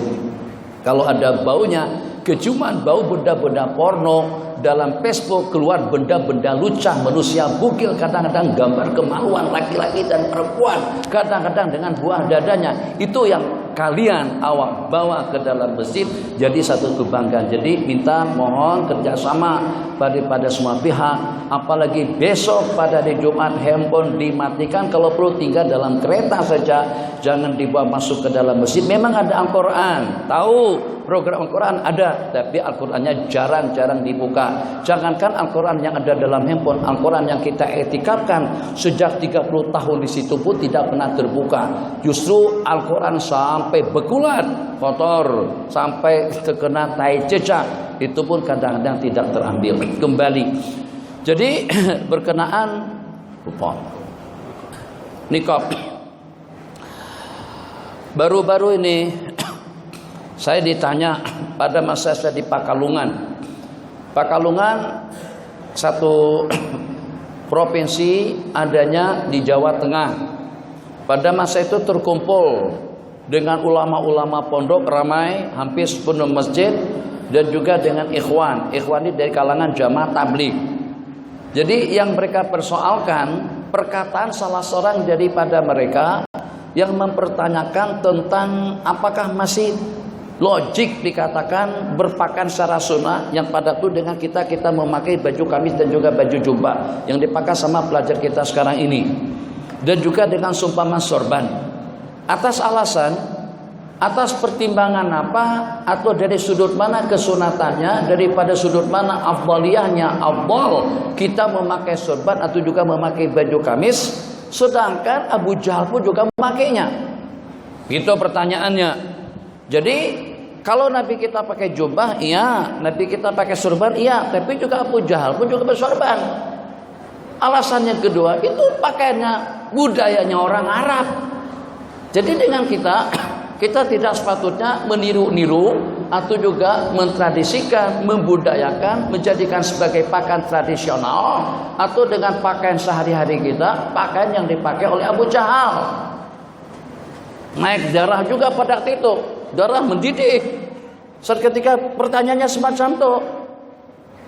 Kalau ada baunya, keciuman bau benda-benda porno, dalam Facebook keluar benda-benda lucah, manusia bugil, kadang-kadang gambar kemaluan laki-laki dan perempuan, kadang-kadang dengan buah dadanya. Itu yang kalian awak bawa ke dalam masjid, jadi satu kebanggaan. Jadi minta mohon kerjasama pada semua pihak. Apalagi besok pada hari Jumat handphone dimatikan, kalau perlu tinggal dalam kereta saja, jangan dibawa masuk ke dalam masjid. Memang ada Al-Quran, tahu program Al-Quran ada, tapi Al-Qurannya jarang-jarang dibuka. Jangankan Al-Quran yang ada dalam handphone, Al-Quran yang kita etikapkan sejak 30 tahun di situ pun tidak pernah terbuka. Justru Al-Quran sampai bekulat, kotor, sampai terkena tai cecak, itu pun kadang-kadang tidak terambil kembali. Jadi berkenaan lupa nikab, baru-baru ini saya ditanya pada masa saya di Pakalungan, satu provinsi adanya di Jawa Tengah. Pada masa itu terkumpul dengan ulama-ulama pondok ramai, hampir sepenuh masjid, dan juga dengan ikhwan ini dari kalangan jamaah tabligh. Jadi yang mereka persoalkan perkataan salah seorang daripada mereka yang mempertanyakan tentang apakah masih logik dikatakan berpakaian secara sunnah, yang pada itu dengan kita memakai baju kamis dan juga baju jubah yang dipakai sama pelajar kita sekarang ini, dan juga dengan sumpama sorban, atas pertimbangan apa, atau dari sudut mana kesunatannya, daripada sudut mana afdaliyahnya, afdal kita memakai sorban atau juga memakai baju kamis, sedangkan Abu Jahal pun juga memakainya. Itu pertanyaannya. Jadi kalau Nabi kita pakai jubah, iya. Nabi kita pakai sorban, iya. Tapi juga Abu Jahal pun juga bersorban. Alasannya kedua, itu pakaiannya, budayanya orang Arab. Jadi dengan kita tidak sepatutnya meniru-niru atau juga mentradisikan, membudayakan, menjadikan sebagai pakaian tradisional, atau dengan pakaian sehari-hari kita, pakaian yang dipakai oleh Abu Jahal. Naik darah juga pada waktu itu, darah mendidih. Seketika pertanyaannya semacam itu.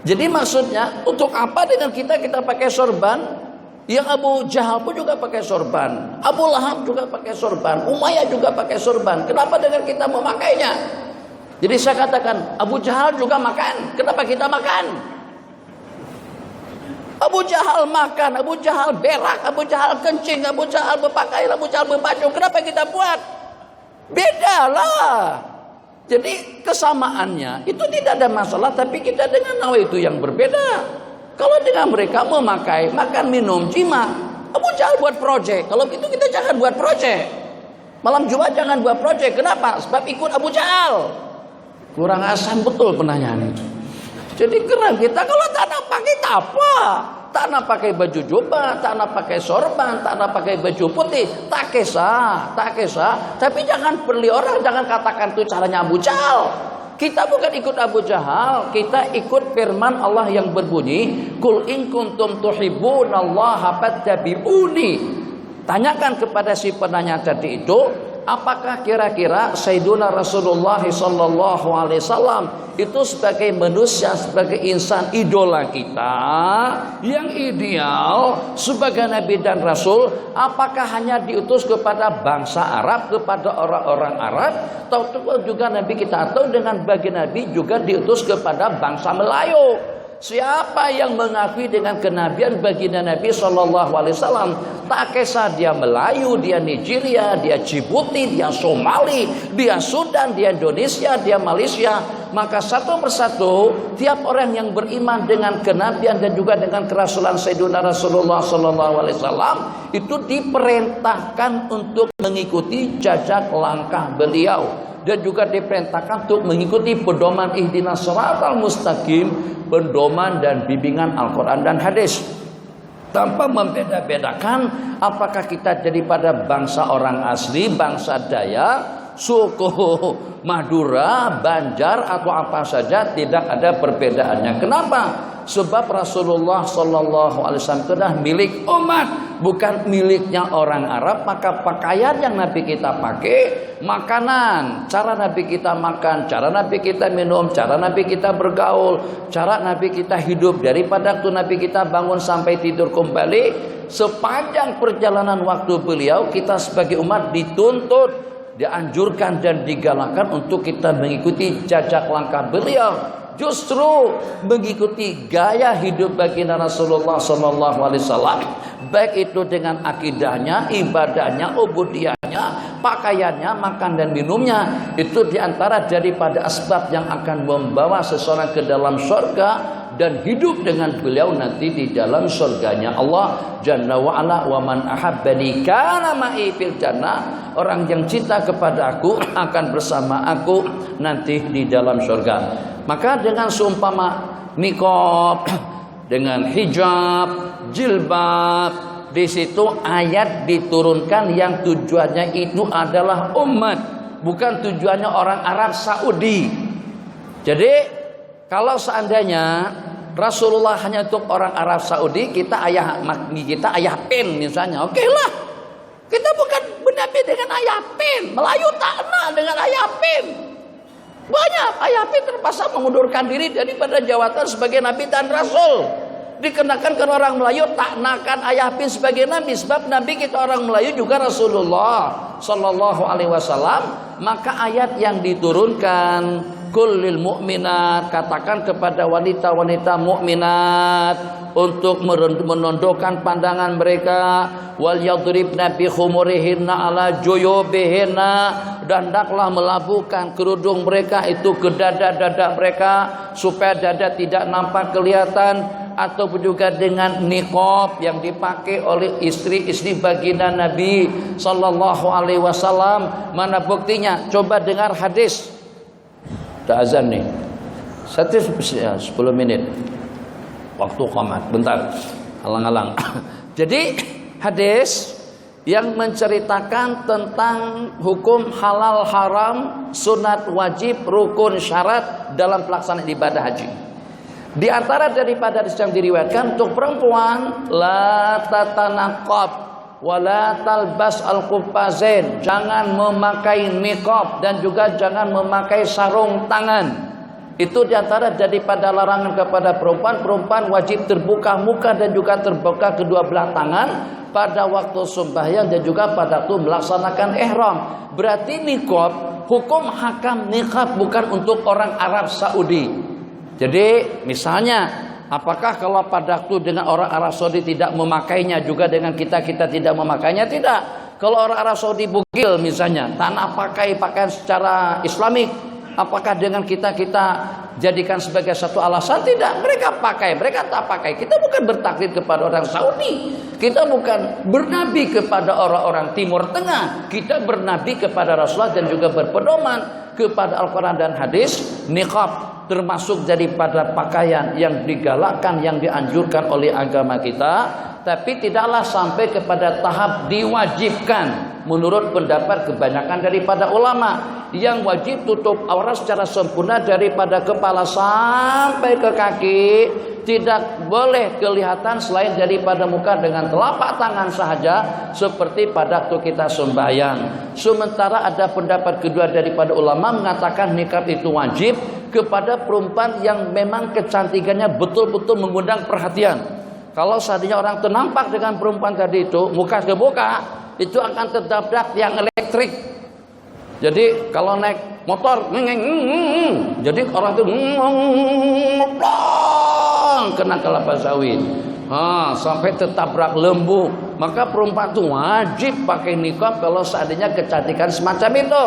Jadi maksudnya untuk apa dengan kita pakai sorban? Yang Abu Jahal pun juga pakai sorban, Abu Lahab juga pakai sorban, Umayyah juga pakai sorban. Kenapa dengan kita memakainya? Jadi saya katakan Abu Jahal juga makan, kenapa kita makan? Abu Jahal makan, Abu Jahal berak, Abu Jahal kencing, Abu Jahal berpakaian, Abu Jahal berbaju. Kenapa kita buat? Bedalah. Jadi kesamaannya itu tidak ada masalah, tapi kita dengan nawa itu yang berbeda. Kalau dengan mereka memakai makan minum jima, Abu Jahal buat proyek. Kalau gitu kita jangan buat proyek. Malam Jumat jangan buat proyek. Kenapa? Sebab ikut Abu Jahal. Kurang asam betul penanyaan itu. Jadi keren kita kalau tak nak pakai apa? Tak nak pakai baju jubah, tak nak pakai sorban, tak nak pakai baju putih, tak kisah. Tapi jangan beli orang, jangan katakan itu caranya Abu Jahal. Kita bukan ikut Abu Jahal, kita ikut firman Allah yang berbunyi, "Qul in kuntum tuhibbunallaha fattabi'uni." Tanyakan kepada si penanya tadi itu, apakah kira-kira Sayyiduna Rasulullah sallallahu alaihi wasallam itu sebagai manusia, sebagai insan idola kita yang ideal sebagai nabi dan rasul, apakah hanya diutus kepada bangsa Arab, kepada orang-orang Arab, atau juga nabi kita, atau dengan bagi nabi juga diutus kepada bangsa Melayu? Siapa yang mengakui dengan kenabian baginda Nabi SAW, tak kisah dia Melayu, dia Nigeria, dia Djibouti, dia Somali, dia Sudan, dia Indonesia, dia Malaysia, maka satu persatu tiap orang yang beriman dengan kenabian dan juga dengan kerasulan Sayyidina Rasulullah SAW itu diperintahkan untuk mengikuti jejak langkah beliau, dan juga diperintahkan untuk mengikuti pedoman ihdinas shiratal mustaqim, pedoman dan bimbingan Al-Quran dan hadis. tanpa membeda-bedakan apakah kita daripada bangsa orang asli, bangsa Dayak, suku Madura, Banjar atau apa saja, tidak ada perbedaannya. Kenapa? Sebab Rasulullah Sallallahu Alaihi Wasallam itu adalah milik umat, bukan miliknya orang Arab. Maka pakaian yang Nabi kita pakai, makanan, cara Nabi kita makan, cara Nabi kita minum, cara Nabi kita bergaul, cara Nabi kita hidup daripada waktu Nabi kita bangun sampai tidur kembali, sepanjang perjalanan waktu beliau, kita sebagai umat dituntut, dianjurkan dan digalakkan untuk kita mengikuti jejak langkah beliau. Justru mengikuti gaya hidup baginda Rasulullah Sallallahu Alaihi Wasallam, baik itu dengan akidahnya, ibadahnya, ubudiyahnya, pakaiannya, makan dan minumnya, itu diantara daripada asbab yang akan membawa seseorang ke dalam surga dan hidup dengan beliau nanti di dalam surganya Allah Jalla wa Ala. Wa man ahabbani kana ma'i fil jannah, orang yang cinta kepada aku akan bersama aku nanti di dalam surga. Maka dengan seumpama niqab, dengan hijab, jilbab, di situ ayat diturunkan yang tujuannya itu adalah umat, bukan tujuannya orang Arab Saudi. Jadi kalau seandainya Rasulullah hanya untuk orang Arab Saudi, kita ayah pin misalnya, oke lah. Kita bukan Nabi dengan ayah pin, Melayu tak kenal dengan ayah pin. Banyak ayah pin terpaksa mengundurkan diri daripada jawatan sebagai Nabi dan Rasul. Dikenakan ke orang Melayu tak nakan ayah pin sebagai Nabi, sebab Nabi kita orang Melayu juga Rasulullah Sallallahu Alaihi Wasallam. Maka ayat yang diturunkan, kullil mu'minat, katakan kepada wanita-wanita mukminat untuk menundukkan pandangan mereka, wal yadribna bi khumurihinna ala juyubihinna, dan hendaklah melabuhkan kerudung mereka itu ke dada-dada mereka supaya dada tidak nampak kelihatan. Ataupun juga dengan niqab yang dipakai oleh istri-istri baginda Nabi Sallallahu Alaihi Wasallam. Mana buktinya? Coba dengar hadis. Dah azan nih. 10 menit. Waktu qamat. Bentar. Alang-alang. Jadi hadis yang menceritakan tentang hukum halal haram, sunat wajib, rukun syarat dalam pelaksanaan ibadah haji. Di antara daripada yang diriwayatkan untuk perempuan, la tatanaqab wa la talbas al-quffazain, jangan memakai niqab dan juga jangan memakai sarung tangan. Itu di antara daripada larangan kepada perempuan. Perempuan wajib terbuka muka dan juga terbuka kedua belah tangan pada waktu sembahyang dan juga pada waktu melaksanakan ihram. Berarti niqab, hukum hakam niqab bukan untuk orang Arab Saudi. Jadi misalnya, apakah kalau pada waktu dengan orang Arab Saudi tidak memakainya juga dengan kita tidak memakainya? Tidak. Kalau orang Arab Saudi bugil misalnya, tanah pakai pakaian secara Islamik, apakah dengan kita jadikan sebagai satu alasan? Tidak. Mereka pakai, mereka tak pakai. Kita bukan bertaklid kepada orang Saudi. Kita bukan bernabi kepada orang-orang Timur Tengah. Kita bernabi kepada Rasulullah dan juga berpedoman kepada Al-Quran dan hadis. Niqab termasuk daripada pakaian yang digalakkan, yang dianjurkan oleh agama kita, tapi tidaklah sampai kepada tahap diwajibkan. Menurut pendapat kebanyakan daripada ulama, yang wajib tutup aurat secara sempurna daripada kepala sampai ke kaki, tidak boleh kelihatan selain daripada muka dengan telapak tangan sahaja, seperti pada waktu kita sembahyang. Sementara ada pendapat kedua daripada ulama mengatakan niqab itu wajib kepada perempuan yang memang kecantikannya betul-betul mengundang perhatian. Kalau seandainya orang ternampak dengan perempuan tadi itu muka ke muka, itu akan tertabrak yang elektrik. Jadi kalau naik motor, jadi orang itu kena kelapa sawit, sampai tertabrak lembu. Maka perempuan itu wajib pakai niqab kalau seandainya kecantikan semacam itu.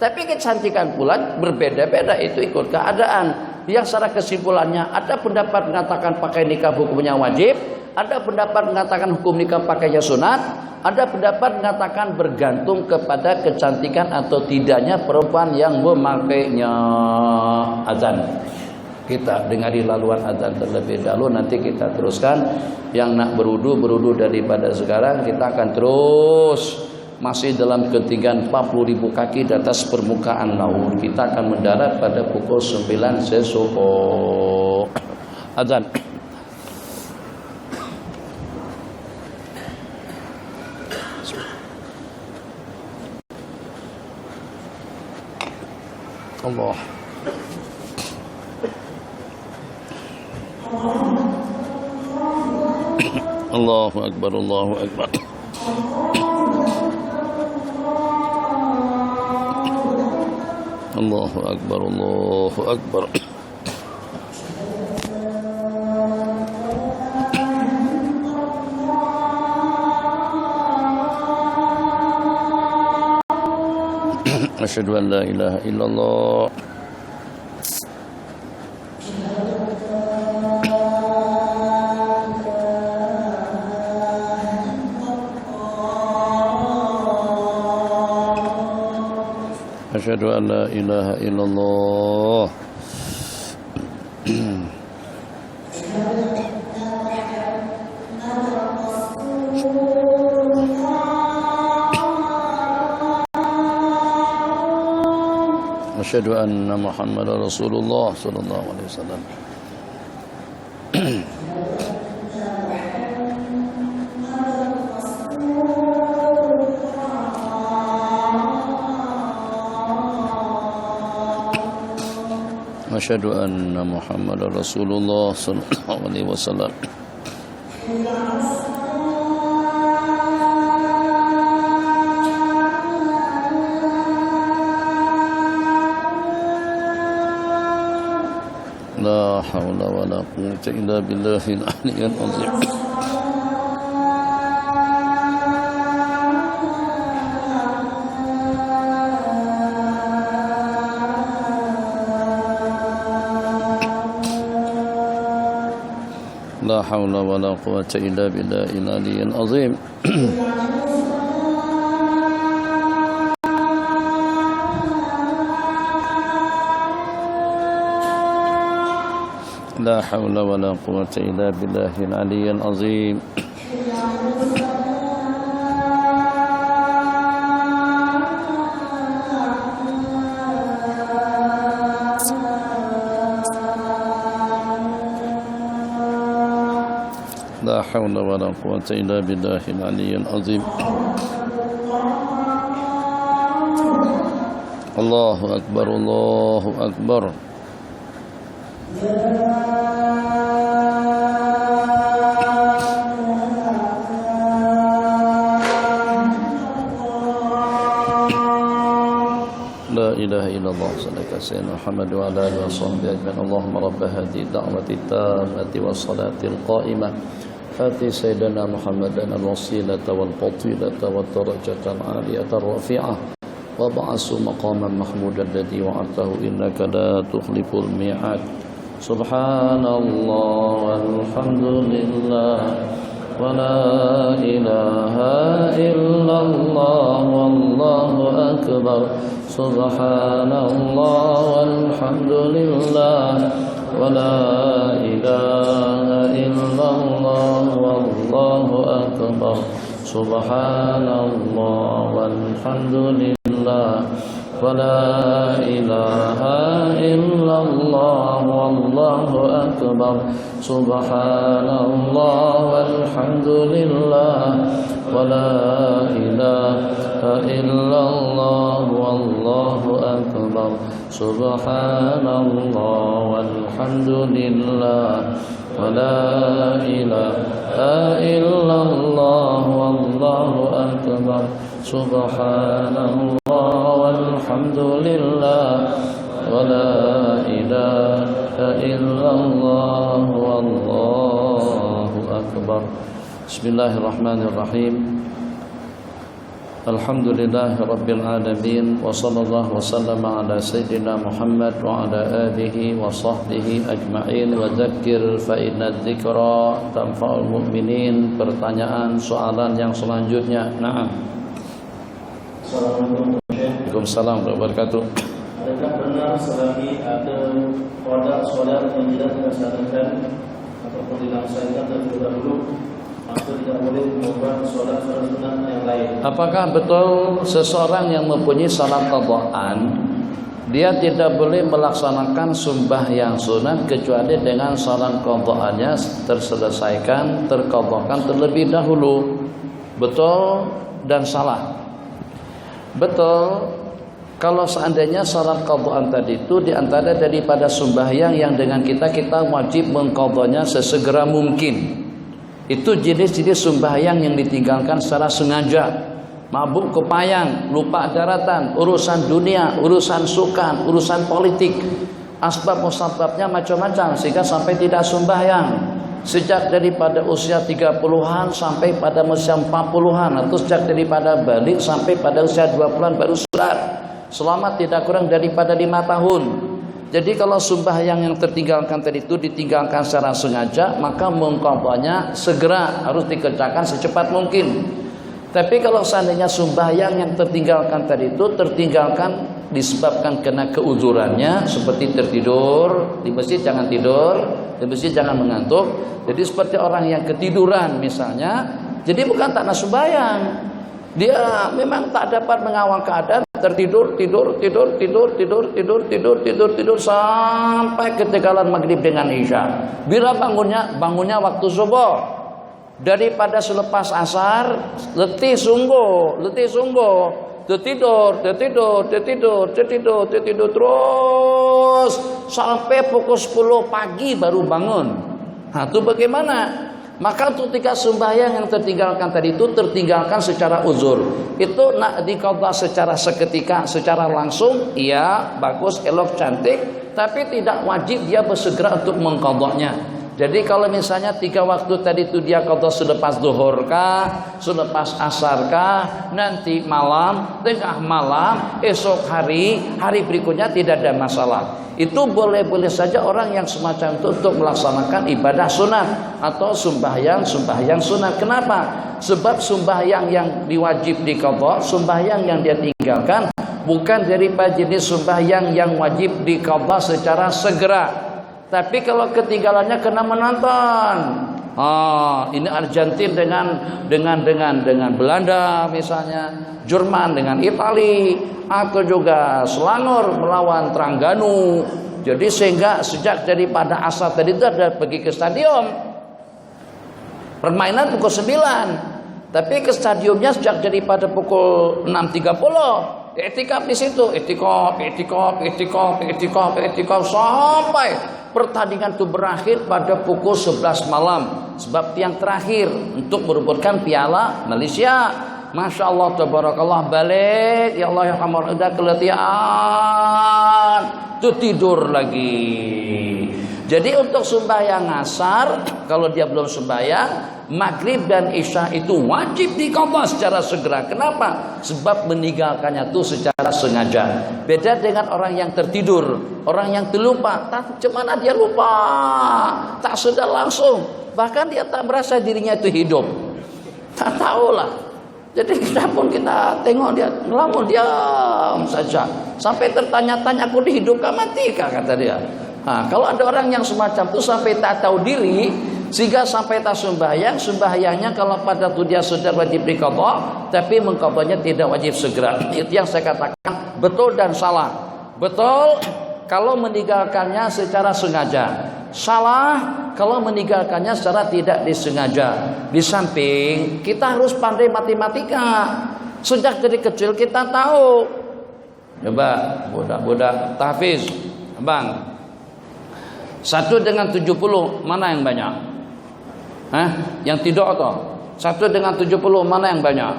Tapi kecantikan pula berbeda-beda, itu ikut keadaan. Yang secara kesimpulannya ada pendapat mengatakan pakai niqab hukumnya wajib, ada pendapat mengatakan hukum niqab pakainya sunat, ada pendapat mengatakan bergantung kepada kecantikan atau tidaknya perempuan yang memakainya. Azan. Kita dengari laluan adzan terlebih dahulu, nanti kita teruskan. Yang nak berudu daripada sekarang. Kita akan terus masih dalam ketinggian 40.000 kaki di atas permukaan laut. Kita akan mendarat pada pukul 9 sesuk. Adzan. Allah. Allahu Akbar, Allahu Akbar. Allahu Akbar, Allahu Akbar. Asyhadu an la ilaha illallah. Asyhadu an la ilaha illallah. Asyhadu anna Muhammadar Rasulullah sallallahu alaihi wasallam. Asyhadu anna Muhammadar Rasulullah sallallahu alaihi wasallam. La haula wala quwwata illa billahil aliyyil azim. La haula wala quwwata illa billahil aliyyil azim. La haula wala quwwata illa billahil aliyyil azim. La haula wala quwwata illa billahil aliyyil azim. Allahu akbar, Allahu akbar. La ilaha illallah sallallahu alaihi Muhammad wa ala alihi washabbihi ajma'in. Allahumma rabb hadhihi da'wati tammati was salatil qa'imah ati sayyidina Muhammadan al-wasilata wal fadilata wat darajata al-'aliyata ar-rafi'ah wa ba'asu maqaman mahmudan alladhi wa'atahu innaka la tukhliful mi'ad. Subhanallah walhamdulillah wa la ilaha illallah wallahu akbar. Subhanallah walhamdulillah wa la ilaha illallah wallahu akbar. Subhanallah walhamdulillah wa la ilaha illallah wallahu akbar. Subhanallah walhamdulillah wa la ilaha illallah wallahu akbar. Subhanallah walhamdulillah wa la ilaha illallah wallahu akbar. Subhanallah walhamdulillah wa la ilaha illallah wallahu akbar. Bismillahirrahmanirrahim. Alhamdulillahi rabbil alamin wa sallallahu wa sallama ala sayyidina Muhammad wa ala alihi wa sahbihi ajma'in wa dzakir fa inna dzikra tanfa'ul mu'minin. Pertanyaan soalan yang selanjutnya. Naam. Assalamualaikum warahmatullahi Waalaikumsalam warahmatullahi wabarakatuh. Ada adakah benar selagi ada solat yang tidak dilaksanakan ataupun dilaksanakan terlebih dahulu, maka tidak boleh mengubah solat sunat yang lain? Apakah betul seseorang yang mempunyai salat qadhaan, dia tidak boleh melaksanakan sembahyang sunat kecuali dengan salat qadhaannya terselesaikan, terqadhakan terlebih dahulu? Betul dan salah. Betul kalau seandainya salat qadhaan tadi itu diantara daripada sembahyang yang dengan kita wajib mengqadhanya sesegera mungkin. Itu jenis-jenis sembahyang yang ditinggalkan secara sengaja. Mabuk kepayang, lupa daratan, urusan dunia, urusan sukan, urusan politik. Asbab musababnya macam-macam sehingga sampai tidak sembahyang. Sejak daripada usia 30-an sampai pada usia 40-an, atau sejak daripada balik sampai pada usia 20-an baru sholat, selama tidak kurang daripada 5 tahun. Jadi kalau sembahyang yang tertinggalkan tadi itu ditinggalkan secara sengaja, maka mengqadhanya segera, harus dikerjakan secepat mungkin. Tapi kalau seandainya sembahyang yang tertinggalkan tadi itu tertinggalkan disebabkan kena keuzurannya, seperti tertidur di masjid, jangan tidur di masjid, jangan mengantuk. Jadi seperti orang yang ketiduran misalnya, jadi bukan tak nak sembahyang, dia memang tak dapat mengawal keadaan, tertidur tidur sampai ketinggalan maghrib dengan isya. Bila bangunnya waktu subuh. Daripada selepas asar letih sungguh, tertidur terus sampai pukul 10 pagi baru bangun. Nah, itu bagaimana? Maka ketika sembahyang yang tertinggalkan tadi itu tertinggalkan secara uzur, itu nak diqadha secara seketika, secara langsung, iya bagus, elok, cantik, tapi tidak wajib dia bersegera untuk mengqadhanya. Jadi kalau misalnya 3 waktu tadi itu dia qadha selepas zuhur kah, selepas asar kah, nanti malam, tengah malam, esok hari berikutnya tidak ada masalah. Itu boleh-boleh saja orang yang semacam itu untuk melaksanakan ibadah sunat atau sembahyang sunat. Kenapa? Sebab sembahyang yang diwajib diqadha, sembahyang yang dia tinggalkan bukan daripada jenis sembahyang yang wajib diqadha secara segera. Tapi kalau ketinggalannya kena menonton, ini Argentina dengan Belanda misalnya, Jerman dengan Italia, atau juga Selangor melawan Terengganu. Jadi sehingga sejak daripada asar tadi itu ada pergi ke stadion, permainan pukul 9, tapi ke stadiumnya sejak daripada pukul 6.30. I'tikaf di situ, i'tikaf sampai pertandingan itu berakhir pada pukul 11 malam. Sebab yang terakhir untuk merebutkan piala Malaysia. Masya Allah, tabarakallah, balik, ya Allah ya Rahman, udah keletihan, tuh tidur lagi. Jadi untuk sembahyang asar, kalau dia belum sembahyang, maghrib dan isya itu wajib diqadha secara segera. Kenapa? Sebab meninggalkannya itu secara sengaja. Beda dengan orang yang tertidur, orang yang terlupa. Cemana dia lupa, tak sadar langsung. Bahkan dia tak merasa dirinya itu hidup. Tak tahulah. Jadi kita tengok dia ngelamun, diam saja. Sampai tertanya-tanya, aku dihidupkan mati kah, kata dia. Nah, kalau ada orang yang semacam itu sampai tak tahu diri, sehingga sampai tak sembahyangnya kalau pada itu dia sudah wajib diqadha, tapi mengqadhanya tidak wajib segera. Itu yang saya katakan betul dan salah. Betul kalau meninggalkannya secara sengaja, salah kalau meninggalkannya secara tidak disengaja. Di samping kita harus pandai matematika. Sejak dari kecil kita tahu. Coba budak-budak tahfiz, Bang. 1 dengan 70 mana yang banyak? Yang tidak atau 1 dengan 70 mana yang banyak?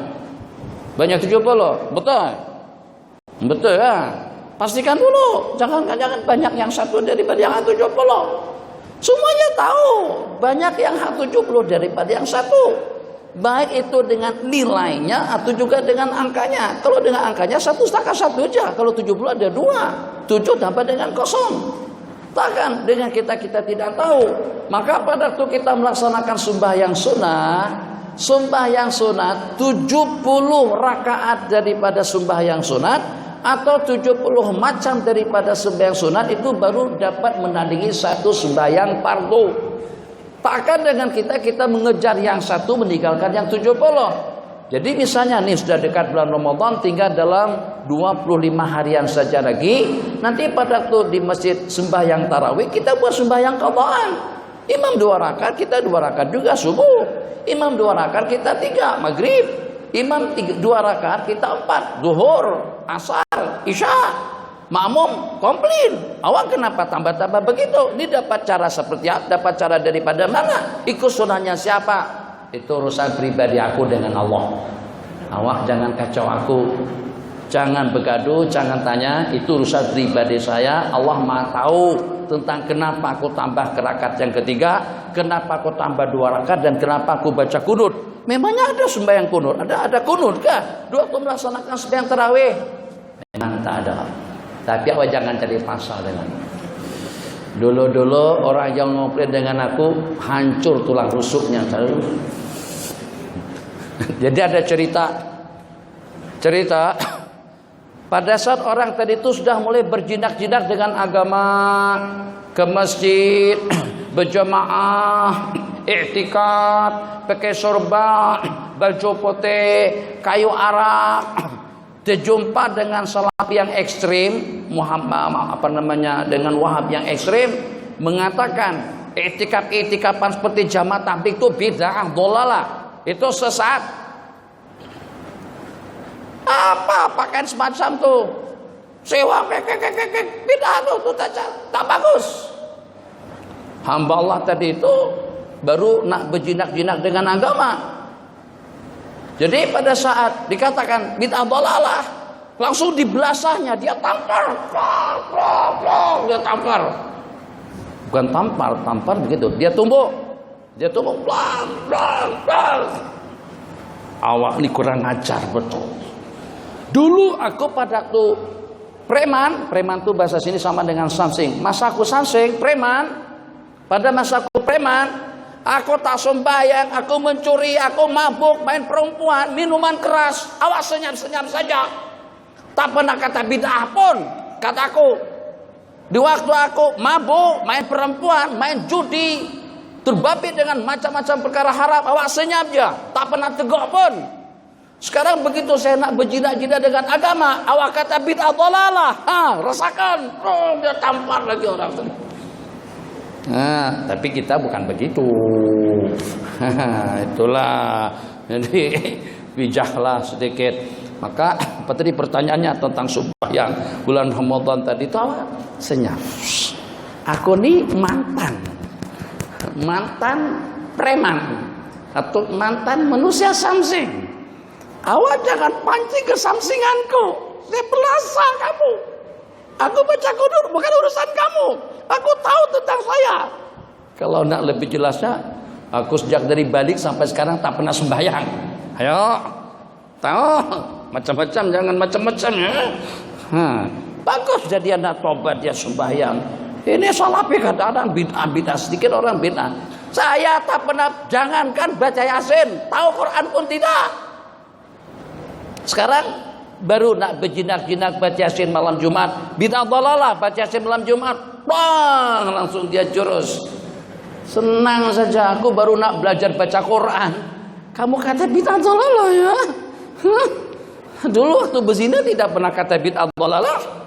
Banyak 70, betul? Betul kan? Pastikan dulu, jangan banyak yang 1 daripada yang 70. Semuanya tahu banyak yang 70 daripada yang 1. Baik itu dengan nilainya atau juga dengan angkanya. Kalau dengan angkanya 1 setakat 1 aja. Kalau 70 ada 2, 7 tambah dengan 0. Takkan dengan kita tidak tahu. Maka pada waktu kita melaksanakan sembahyang sunat 70 rakaat daripada sembahyang sunat atau 70 macam daripada sembahyang sunat itu baru dapat menandingi satu sembahyang fardu. Takkan dengan kita mengejar yang satu meninggalkan yang 70. Jadi misalnya nih sudah dekat bulan Ramadan, tinggal dalam 25 harian saja lagi. Nanti pada waktu di masjid sembahyang tarawih kita buat sembahyang qadaan. Imam 2 rakaat, kita 2 rakaat juga subuh. Imam 2 rakaat, kita 3 maghrib. Imam 2 rakaat, kita 4 zuhur, asar, isya. Makmum komplain, awak kenapa tambah-tambah begitu? Ini dapat cara seperti apa? Dapat cara daripada mana? Ikut sunnahnya siapa? Itu urusan pribadi aku dengan Allah. Awak jangan kacau aku, jangan begaduh, jangan tanya. Itu urusan pribadi saya. Allah Maha tahu tentang kenapa aku tambah ke rakaat yang ketiga, kenapa aku tambah 2 rakaat, dan kenapa aku baca kunut. Memangnya ada sembahyang kunut? Ada kunut kah? Waktu melaksanakan sembahyang tarawih? Memang tak ada. Tapi awak jangan cari pasal dengan. Dulu orang yang ngobrol dengan aku hancur tulang rusuknya. Jadi ada cerita pada saat orang tadi itu sudah mulai berjinak-jinak dengan agama, ke masjid, berjamaah, i'tikaf, pakai sorban, baju putih, kayu arak, terjumpa dengan salafi yang ekstrim, dengan Wahab yang ekstrim, mengatakan i'tikafan seperti jamaah tabligh itu bid'ah, dhalalah, itu sesat. Apa pakaian semacam tuh? Sewa bid'ah tuh tak bagus. Hamba Allah tadi itu baru nak berjinak-jinak dengan agama. Jadi pada saat dikatakan bid'ah dhalalah, langsung dibelasahnya, dia tampar. Dia tampar. Bukan tampar begitu. Dia tumbuk pelan. Awak ini kurang ajar betul. Dulu aku pada waktu preman itu bahasa sini sama dengan samsing. Masa aku samsing, preman. Pada masa aku preman, aku tak sembahyang, aku mencuri, aku mabuk, main perempuan, minuman keras. Awak senyap-senyap saja. Tak pernah kata bid'ah pun, kataku. Di waktu aku mabuk, main perempuan, main judi, terbabit dengan macam-macam perkara haram, awak senyap aja, tak pernah tegak pun. Sekarang begitu saya nak berjinak-jinak dengan agama, awak kata bid'ah dhalalah. Rasakan, dia tampar lagi orang tadi. Tapi kita bukan begitu. Itulah. Jadi bijahlah sedikit. Maka apa tadi pertanyaannya tentang sembahyang bulan Ramadan tadi itu awak senyap. Aku nih mantan preman atau mantan manusia samsing. Awak jangan pancing ke samsinganku. Saya belasah kamu. Aku baca kunut bukan urusan kamu. Aku tahu tentang saya. Kalau nak lebih jelasnya, aku sejak dari balik sampai sekarang tak pernah sembahyang. Ayo, tahu macam-macam, jangan macam-macam ya. Bagus jadi anak tobat dia sembahyang. Ini salafi kadang-kadang bid'ah sedikit orang bid'ah. Saya tak pernah, jangankan baca Yasin, tahu Quran pun tidak. Sekarang baru nak berjinak-jinak baca Yasin malam Jumat, bid'ah dhalalah baca Yasin malam Jumat. Bang, langsung dia jurus. Senang saja, aku baru nak belajar baca Quran. Kamu kata bid'ah dhalalah ya? Dulu waktu berzina tidak pernah kata bid'ah dhalalah.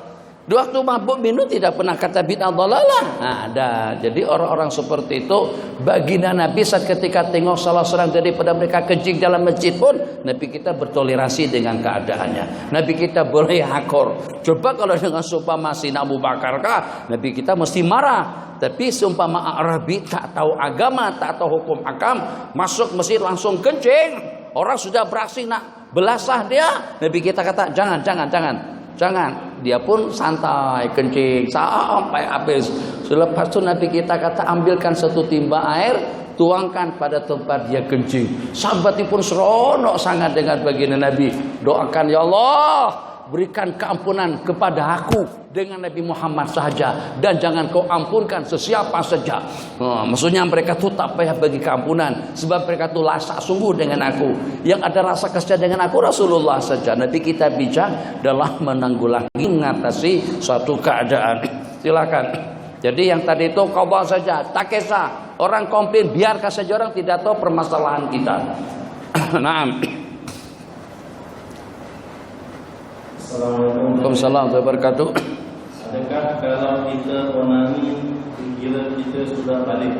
Dulu waktu mabuk minum tidak pernah kata bid'ah dhalalah. Ada. Jadi orang-orang seperti itu, baginda Nabi saat ketika tengok salah seorang daripada mereka kencing dalam masjid pun, Nabi kita bertoleransi dengan keadaannya. Nabi kita boleh hakor. Coba kalau dengan seumpama Sayyidina Abu Bakar kah, Nabi kita mesti marah. Tapi seumpama Arabi tak tahu agama, tak tahu hukum akam, masuk masjid langsung kencing, orang sudah beraksi nak belasah dia, Nabi kita kata jangan. Dia pun santai kencing sampai habis. Selepas itu Nabi kita kata ambilkan satu timba air, tuangkan pada tempat dia kencing. Sahabat pun seronok sangat dengan baginda Nabi. Doakan ya Allah, berikan keampunan kepada aku dengan Nabi Muhammad sahaja, dan jangan kau ampunkan sesiapa saja. Maksudnya mereka tuh tak payah bagi keampunan, sebab mereka tuh lasak sungguh dengan aku. Yang ada rasa kesal dengan aku Rasulullah saja. Nabi kita bijak dalam menanggulangi, mengatasi suatu keadaan. Silakan. Jadi yang tadi itu qadha saja, tak kisah orang komplain, biarkan saja, orang tidak tahu permasalahan kita. Naam. Assalamualaikum Waalaikumsalam warahmatullahi wabarakatuh. Adakah kalau kita onani dikira kita sudah balik?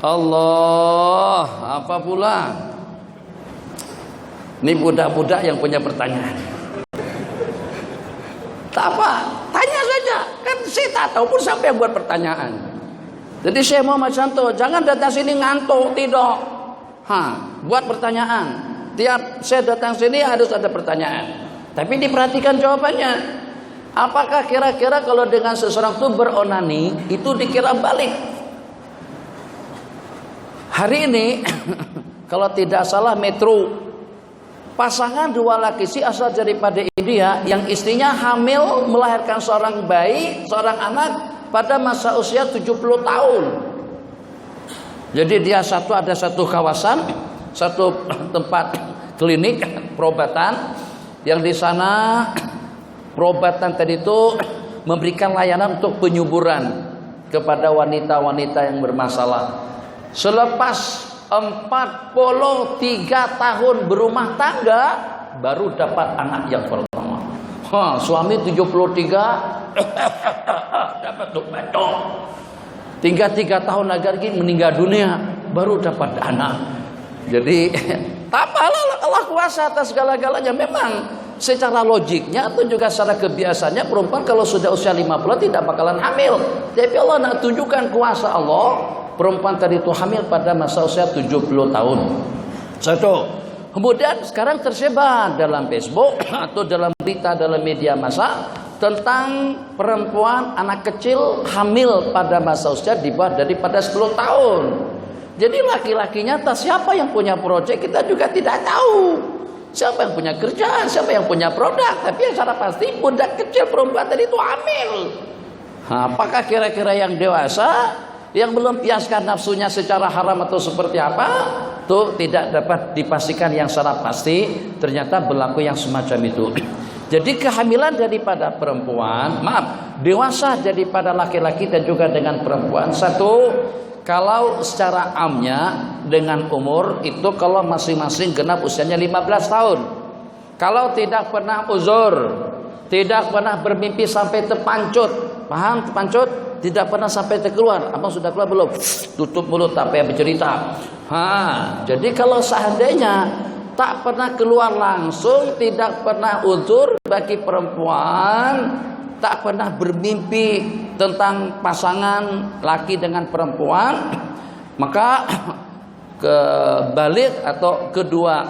Allah, apa pula? Ini budak-budak yang punya pertanyaan. Tak apa, tanya saja. Kan saya tak tahu pun siapa yang buat pertanyaan. Jadi saya mau macam tu, jangan datang sini ngantuk, tidak. Buat pertanyaan. Tiap saya datang sini harus ada pertanyaan. Tapi diperhatikan jawabannya. Apakah kira-kira kalau dengan seseorang itu beronani, itu dikira balik? Hari ini, kalau tidak salah Metro, pasangan dua laki si asal daripada India, yang istrinya hamil melahirkan seorang bayi, seorang anak pada masa usia 70 tahun. Jadi dia ada satu kawasan, satu tempat klinik perobatan, yang di sana perobatan tadi itu memberikan layanan untuk penyuburan kepada wanita-wanita yang bermasalah. Selepas 43 tahun berumah tangga baru dapat anak yang pertama. Suami 73 dapat batuk. Tinggal 3 tahun lagi meninggal dunia baru dapat anak. Jadi tak apalah, Allah kuasa atas segala-galanya. Memang secara logiknya atau juga secara kebiasaannya perempuan kalau sudah usia 50 tidak bakalan hamil. Tapi Allah nak tunjukkan kuasa Allah. Perempuan tadi itu hamil pada masa usia 70 tahun. Satu. Kemudian sekarang tersebar dalam Facebook atau dalam berita dalam media massa tentang perempuan anak kecil hamil pada masa usia di bawah daripada 10 tahun. Jadi laki-lakinya tak siapa yang punya proyek kita juga tidak tahu. Siapa yang punya kerjaan, siapa yang punya produk. Tapi yang secara pasti budak kecil perempuan tadi itu hamil. Apakah kira-kira yang dewasa yang belum piaskan nafsunya secara haram atau seperti apa? Itu tidak dapat dipastikan yang secara pasti. Ternyata berlaku yang semacam itu. Jadi kehamilan daripada perempuan, dewasa daripada laki-laki dan juga dengan perempuan. Satu, kalau secara amnya dengan umur itu kalau masing-masing genap usianya 15 tahun. Kalau tidak pernah uzur, tidak pernah bermimpi sampai terpancut. Paham terpancut? Tidak pernah sampai terkeluar. Abang sudah keluar belum? Tutup mulut tak payah bercerita. Jadi kalau seandainya tak pernah keluar langsung, tidak pernah uzur bagi perempuan, tak pernah bermimpi tentang pasangan laki dengan perempuan, maka kebalik atau kedua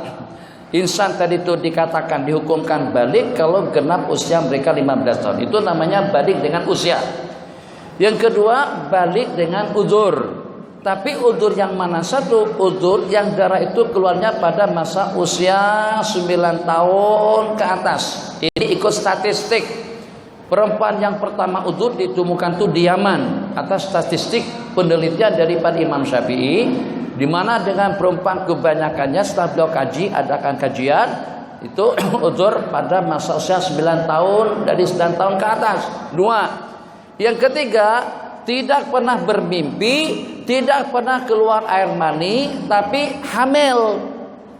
insan tadi itu dikatakan dihukumkan balik kalau genap usia mereka 15 tahun. Itu namanya balik dengan usia. Yang kedua balik dengan uzur. Tapi uzur yang mana? Satu, uzur yang darah itu keluarnya pada masa usia 9 tahun ke atas. Ini ikut statistik. Perempuan yang pertama uzur ditemukan itu di Yaman atas statistik penelitian daripada Imam Syafi'i, di mana dengan perempuan kebanyakannya setelah beliau kaji, adakan kajian itu uzur pada masa usia 9 tahun dari 9 tahun ke atas. Dua. Yang ketiga, tidak pernah bermimpi, tidak pernah keluar air mani, tapi hamil.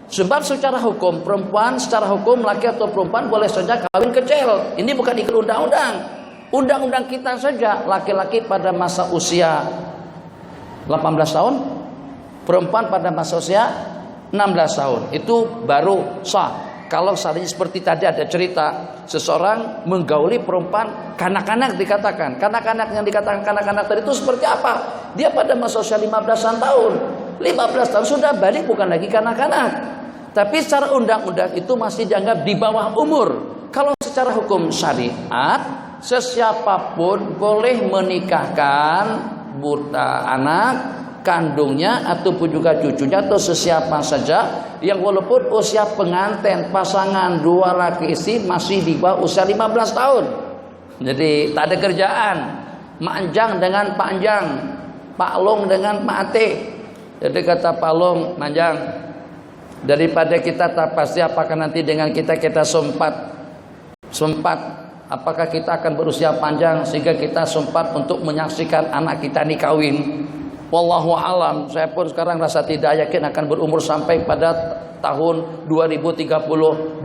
Sebab secara hukum perempuan, secara hukum laki atau perempuan boleh saja kawin kecil. Ini bukan ikut undang-undang. Undang-undang kita saja laki-laki pada masa usia 18 tahun, perempuan pada masa usia 16 tahun. Itu baru sah. Kalau seandainya seperti tadi ada cerita seseorang menggauli perempuan kanak-kanak dikatakan. Kanak-kanak yang dikatakan kanak-kanak tadi itu seperti apa? Dia pada masa usia 15-an tahun. 15 tahun sudah balik, bukan lagi kanak-kanak. Tapi secara undang-undang itu masih dianggap di bawah umur. Kalau secara hukum syariat, sesiapapun boleh menikahkan buta anak kandungnya ataupun juga cucunya atau sesiapa saja yang walaupun usia pengantin pasangan dua laki istri masih di bawah usia 15 tahun. Jadi tak ada kerjaan, manjang dengan panjang, Pak Long dengan Pak Ate. Jadi kata Pak Long, manjang, daripada kita tak pasti apakah nanti dengan kita sempat apakah kita akan berusia panjang sehingga kita sempat untuk menyaksikan anak kita ini kawin. Wallahu alam, saya pun sekarang rasa tidak yakin akan berumur sampai pada tahun 2030, 2025,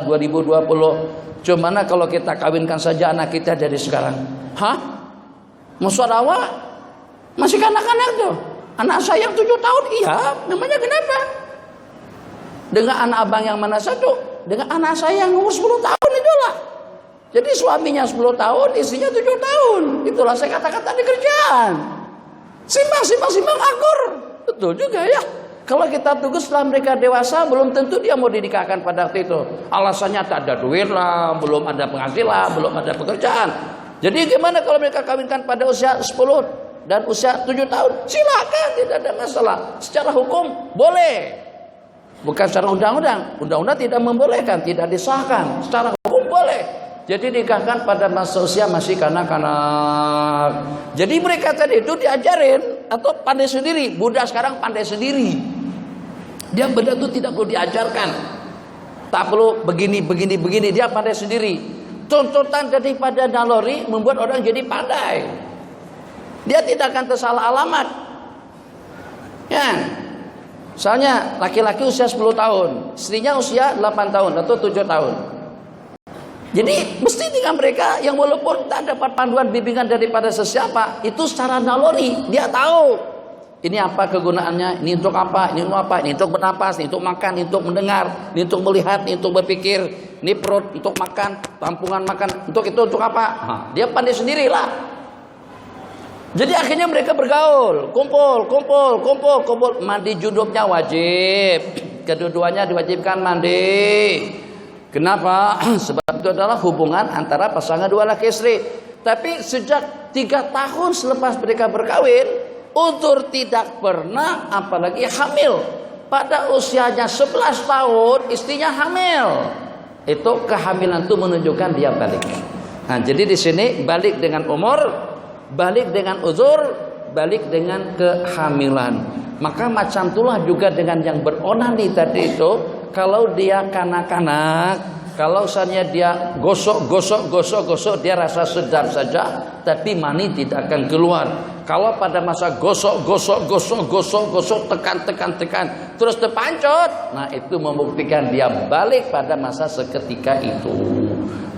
2020. Cuman kalau kita kawinkan saja anak kita dari sekarang. Hah? Maksud awak masih kanak-kanak tuh. Anak saya yang 7 tahun, iya, namanya kenapa? Dengan anak abang yang mana satu? Dengan anak saya yang umur 10 tahun itulah. Jadi suaminya 10 tahun, istrinya 7 tahun. Itulah saya katakan tadi kerjaan. Simbang akur. Betul juga ya. Kalau kita tunggu setelah mereka dewasa, belum tentu dia mau dinikahkan pada waktu itu. Alasannya tak ada duit lah, belum ada penghasilan, belum ada pekerjaan. Jadi gimana kalau mereka kawinkan pada usia 10 dan usia 7 tahun? Silakan, tidak ada masalah. Secara hukum boleh. Bukan secara undang-undang. Undang-undang tidak membolehkan, tidak disahkan. Secara hukum boleh. Jadi nikahkan pada masa usia masih kanak-kanak. Jadi mereka tadi itu diajarin atau pandai sendiri. Buddha sekarang pandai sendiri. Dia benda itu tidak perlu diajarkan. Tak perlu begini. Dia pandai sendiri. Tuntutan daripada naluri membuat orang jadi pandai. Dia tidak akan tersalah alamat. Ya. Misalnya laki-laki usia 10 tahun, istrinya usia 8 tahun atau 7 tahun. Jadi mesti dengan mereka yang walaupun tak dapat panduan bimbingan daripada sesiapa, itu secara naluri dia tahu ini apa kegunaannya, ini untuk apa, ini untuk apa, ini untuk bernapas, ini untuk makan, ini untuk mendengar, ini untuk melihat, ini untuk berpikir, ini perut untuk makan, tampungan makan, untuk itu untuk apa? Dia pandai sendirilah. Jadi akhirnya mereka bergaul, kumpul. Mandi junubnya wajib, kedua-duanya diwajibkan mandi. Kenapa? Sebab itu adalah hubungan antara pasangan dua laki istri. Tapi sejak 3 tahun selepas mereka berkawin, Utur tidak pernah apalagi hamil. Pada usianya 11 tahun istrinya hamil. Itu kehamilan itu menunjukkan dia balik. Nah, jadi di sini balik dengan umur, balik dengan uzur, balik dengan kehamilan. Maka macam itulah juga dengan yang beronani tadi itu. Kalau dia kanak-kanak, kalau misalnya dia gosok, dia rasa sedap saja, tapi mani tidak akan keluar. Kalau pada masa gosok, tekan, terus terpancot, nah itu membuktikan dia balik pada masa seketika itu.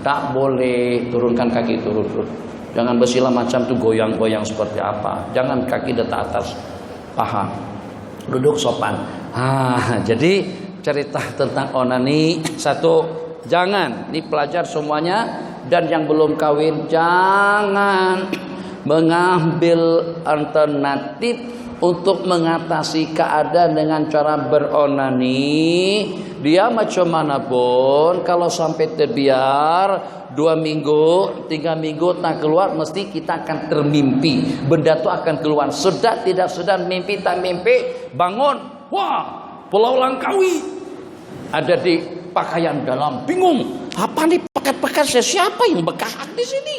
Tak boleh turunkan kaki turun. Jangan bersila macam itu goyang-goyang seperti apa. Jangan kaki letak atas paha. Duduk sopan. Jadi cerita tentang onani satu, jangan, ini pelajar semuanya, dan yang belum kawin jangan mengambil alternatif untuk mengatasi keadaan dengan cara beronani. Dia macam mana pun, kalau sampai terbiar 2 minggu, 3 minggu tak keluar, mesti kita akan termimpi. Benda itu akan keluar. Sudah tidak sudah, mimpi tak mimpi, bangun, wah, Pulau Langkawi ada di pakaian dalam, bingung. Apa nih pekat-pekat siapa yang bekak di sini?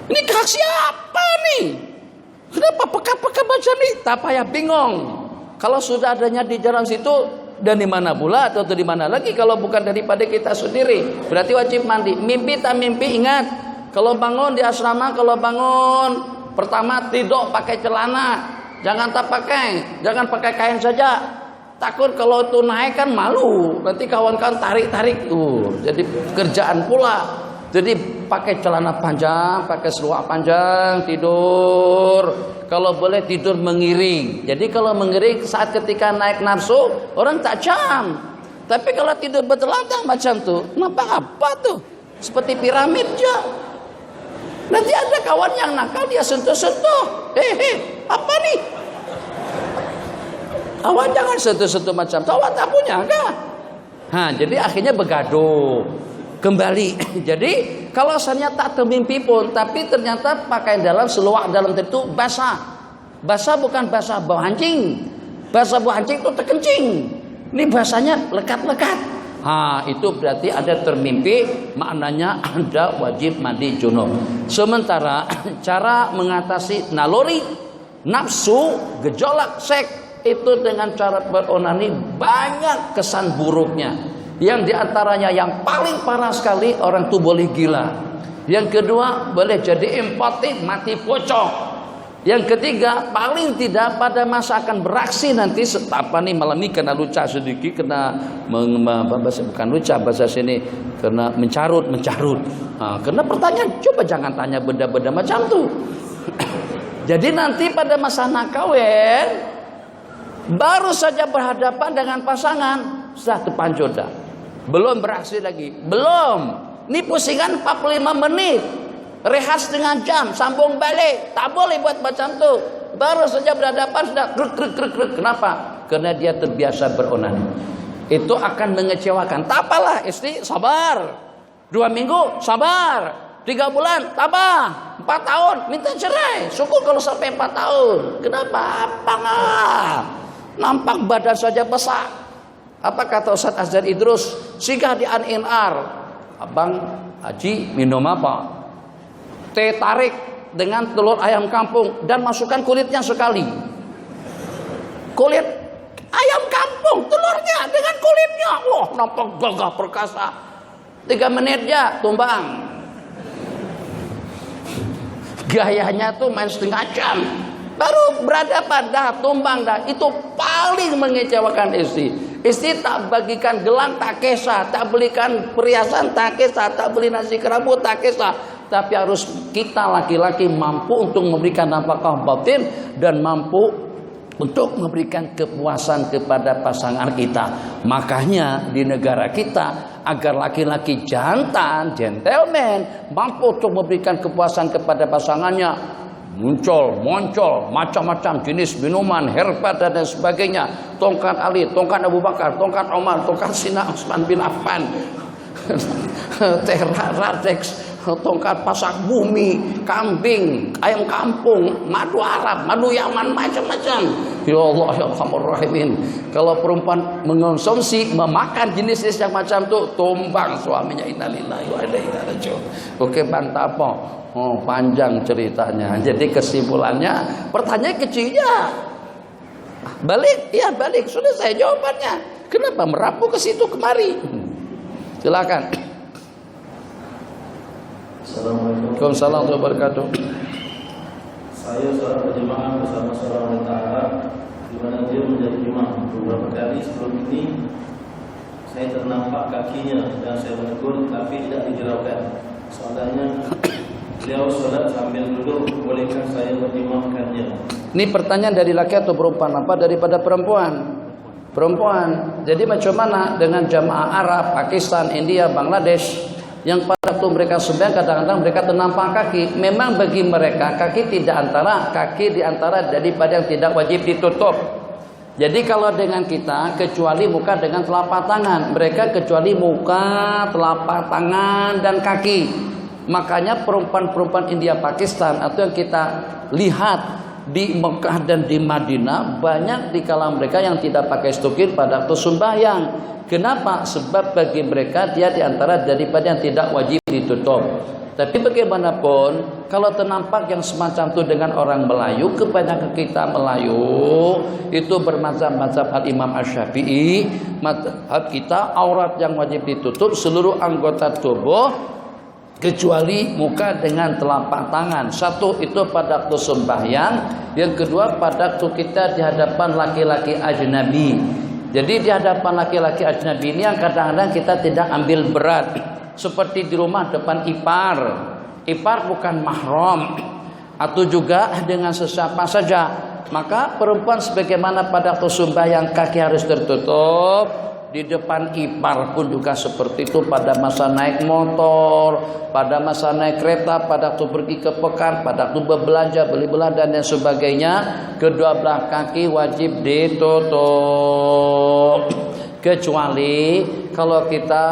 Ini kak siapa nih? Kenapa pekat-pekat macam ini? Tak payah bingung. Kalau sudah adanya di jalan situ, dan di mana pula atau di mana lagi kalau bukan daripada kita sendiri? Berarti wajib mandi. Mimpi tak mimpi, ingat. Kalau bangun di asrama, kalau bangun pertama tidur pakai celana. Jangan tak pakai, jangan pakai kain saja. Takut kalau itu naik kan malu. Nanti kawan-kawan tarik-tarik tuh. Jadi kerjaan pula. Jadi pakai celana panjang, pakai seluar panjang, tidur. Kalau boleh tidur mengiring. Jadi kalau mengiring saat ketika naik nafsu, orang tak jam. Tapi kalau tidur bertelanjang macam tuh, nampak apa tuh? Seperti piramid aja. Nanti ada kawan yang nakal, dia sentuh-sentuh. Apa nih? Awak jangan sentuh-sentuh macam itu. Awak tak punya kah? Jadi akhirnya bergaduh. Kembali. Jadi kalau misalnya tak termimpi pun, tapi ternyata pakaian dalam seluar dalam itu basah. Basah bukan basah bau hancing. Basah bau hancing itu terkencing. Ini bahasanya lekat-lekat. Itu berarti ada termimpi, maknanya Anda wajib mandi junub. Sementara cara mengatasi naluri, nafsu, gejolak seks itu dengan cara beronani banyak kesan buruknya. Yang diantaranya yang paling parah sekali, orang itu boleh gila. Yang kedua, boleh jadi impotent, mati pocong. Yang ketiga, paling tidak pada masa akan beraksi nanti malam ini kena lucah sedikit, kena bukan lucah bahasa sini, kena mencarut. Karena pertanyaan, coba jangan tanya benda-benda macam tuh. Jadi nanti pada masa nakawin baru saja berhadapan dengan pasangan sudah terpanjur dah. Belum beraksi lagi, belum. Ini pusingan 45 menit. Rehat setengah jam, sambung balik. Tak boleh buat macam tu. Baru saja berhadapan sudah krek. Kenapa? Karena dia terbiasa beronani. Itu akan mengecewakan. Tak apalah, istri sabar. 2 minggu sabar. 3 bulan tabah. 4 tahun minta cerai. Syukur kalau sampai 4 tahun. Kenapa? Nampak badan saja besar. Apa kata Ustaz Azhar Idrus? Singgah di An-Inar. Abang Haji minum apa? Teh tarik dengan telur ayam kampung dan masukkan kulitnya sekali. Kulit ayam kampung, telurnya dengan kulitnya. Wah, nampak gagah perkasa. 3 menitnya tumbang. Gayanya tuh main setengah jam. Baru berhadapan dah, tumbang dah. Itu paling mengecewakan istri. Istri tak bagikan gelang, tak kisah, tak belikan perhiasan, tak kisah, tak beli nasi kerabu, tak kisah. Tapi harus kita laki-laki mampu untuk memberikan nafkah batin dan mampu untuk memberikan kepuasan kepada pasangan kita. Makanya di negara kita agar laki-laki jantan, gentleman mampu untuk memberikan kepuasan kepada pasangannya, muncul macam-macam jenis minuman, herba dan sebagainya. Tongkat Ali, tongkat Abu Bakar, tongkat Omar, tongkat Sina Utsman bin Affan, teh Radex, tongkat pasak bumi, kambing, ayam kampung, madu Arab, madu Yaman, macam-macam. Ya Allah ya Arhamar Rahimin. Kalau perempuan mengonsumsi, memakan jenis-jenis yang macam itu, tumbang suaminya. Innalillahi wa inna ilaihi raji'un. Oke, bantah apa? Panjang ceritanya. Jadi kesimpulannya, pertanyaan kecilnya. Balik, ya balik. Sudah saya jawabannya. Kenapa merapu ke situ kemari? Silakan. Assalamualaikum warahmatullahi wabarakatuh. Saya seorang berjemaah bersama seorang wanita Arab, di mana dia menjadi imam. Beberapa kali sebelum ini saya ternampak kakinya dan saya menegur, tapi tidak dihiraukan. Soalnya beliau sholat sambil duduk, bolehkah saya berimamkannya? Ini pertanyaan dari laki atau perempuan? Apa daripada perempuan? Perempuan. Jadi macam mana dengan jamaah Arab, Pakistan, India, Bangladesh yang pada waktu mereka sembahyang kadang-kadang mereka ternampak kaki. Memang bagi mereka kaki di antara daripada yang tidak wajib ditutup. Jadi kalau dengan kita kecuali muka dengan telapak tangan, mereka kecuali muka, telapak tangan dan kaki. Makanya perempuan-perempuan India, Pakistan atau yang kita lihat di Mekah dan di Madinah, banyak di kalangan mereka yang tidak pakai stukir pada waktu sembahyang. Kenapa? Sebab bagi mereka dia diantara daripada yang tidak wajib ditutup. Tapi bagaimanapun, kalau ternampak yang semacam itu dengan orang Melayu, kebanyakan kita Melayu itu bermazhab-mazhab Al-Imam Asy-Syafi'i. Mazhab kita aurat yang wajib ditutup seluruh anggota tubuh kecuali muka dengan telapak tangan. Satu itu pada waktu sembahyang, yang kedua pada waktu kita di hadapan laki-laki ajnabi. Jadi di hadapan laki-laki ajnabi ini yang kadang-kadang kita tidak ambil berat. Seperti di rumah depan ipar. Ipar bukan mahram. Atau juga dengan sesiapa saja. Maka perempuan sebagaimana pada waktu sembahyang kaki harus tertutup. Di depan ipar pun juga seperti itu pada masa naik motor, pada masa naik kereta, pada waktu pergi ke pekan, pada waktu berbelanja, beli-beli dan sebagainya. Kedua belah kaki wajib ditutup. Kecuali kalau kita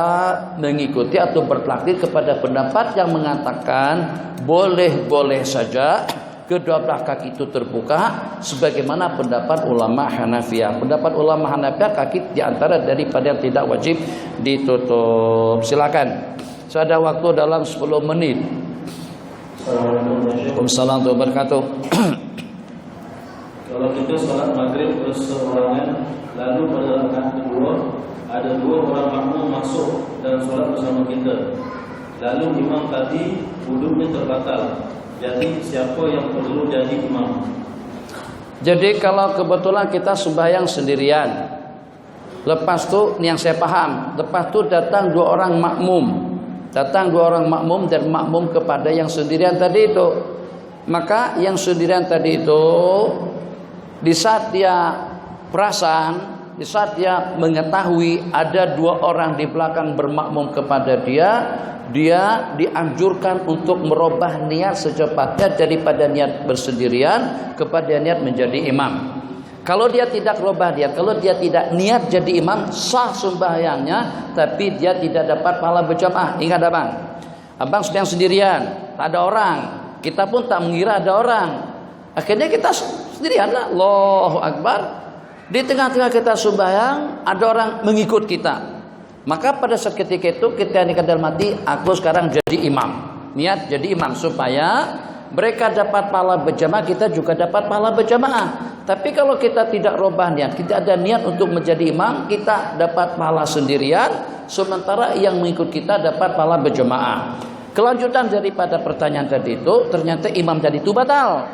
mengikuti atau bertakdir kepada pendapat yang mengatakan boleh-boleh saja kedua belah kaki itu terbuka, sebagaimana pendapat ulama Hanafiyah. Pendapat ulama Hanafiyah kaki diantara daripada yang tidak wajib ditutup. Silakan. Saya ada waktu dalam 10 menit. Waalaikumsalam warahmatullahi wabarakatuh. Kalau kita salat maghrib berseorangan, lalu pada rakaat kedua ada 2 orang makmum masuk dan salat bersama kita. Lalu imam tadi wuduknya terbatal. Jadi siapa yang perlu jadi imam? Jadi kalau kebetulan kita sembahyang sendirian, lepas tu yang saya paham, lepas tu datang 2 orang makmum. Datang 2 orang makmum dan makmum kepada yang sendirian tadi itu. Maka yang sendirian tadi itu, di saat dia perasan, di saat dia mengetahui ada 2 orang di belakang bermakmum kepada dia, dia dianjurkan untuk merubah niat secepatnya daripada niat bersendirian kepada niat menjadi imam. Kalau dia tidak rubah niat, kalau dia tidak niat jadi imam, sah sembahyangnya, tapi dia tidak dapat pahala berjamaah. Ingat abang, abang sedang sendirian, tak ada orang, kita pun tak mengira ada orang. Akhirnya kita sendirian, Allahu Akbar. Di tengah-tengah kita sembahyang, ada orang mengikut kita. Maka pada saat ketika itu kita nikah dalam hati, aku sekarang jadi imam. Niat jadi imam supaya mereka dapat pahala berjamaah, kita juga dapat pahala berjamaah. Tapi kalau kita tidak rubah niat, kita ada niat untuk menjadi imam, kita dapat pahala sendirian, sementara yang mengikut kita dapat pahala berjamaah. Kelanjutan daripada pertanyaan tadi itu, ternyata imam tadi itu batal.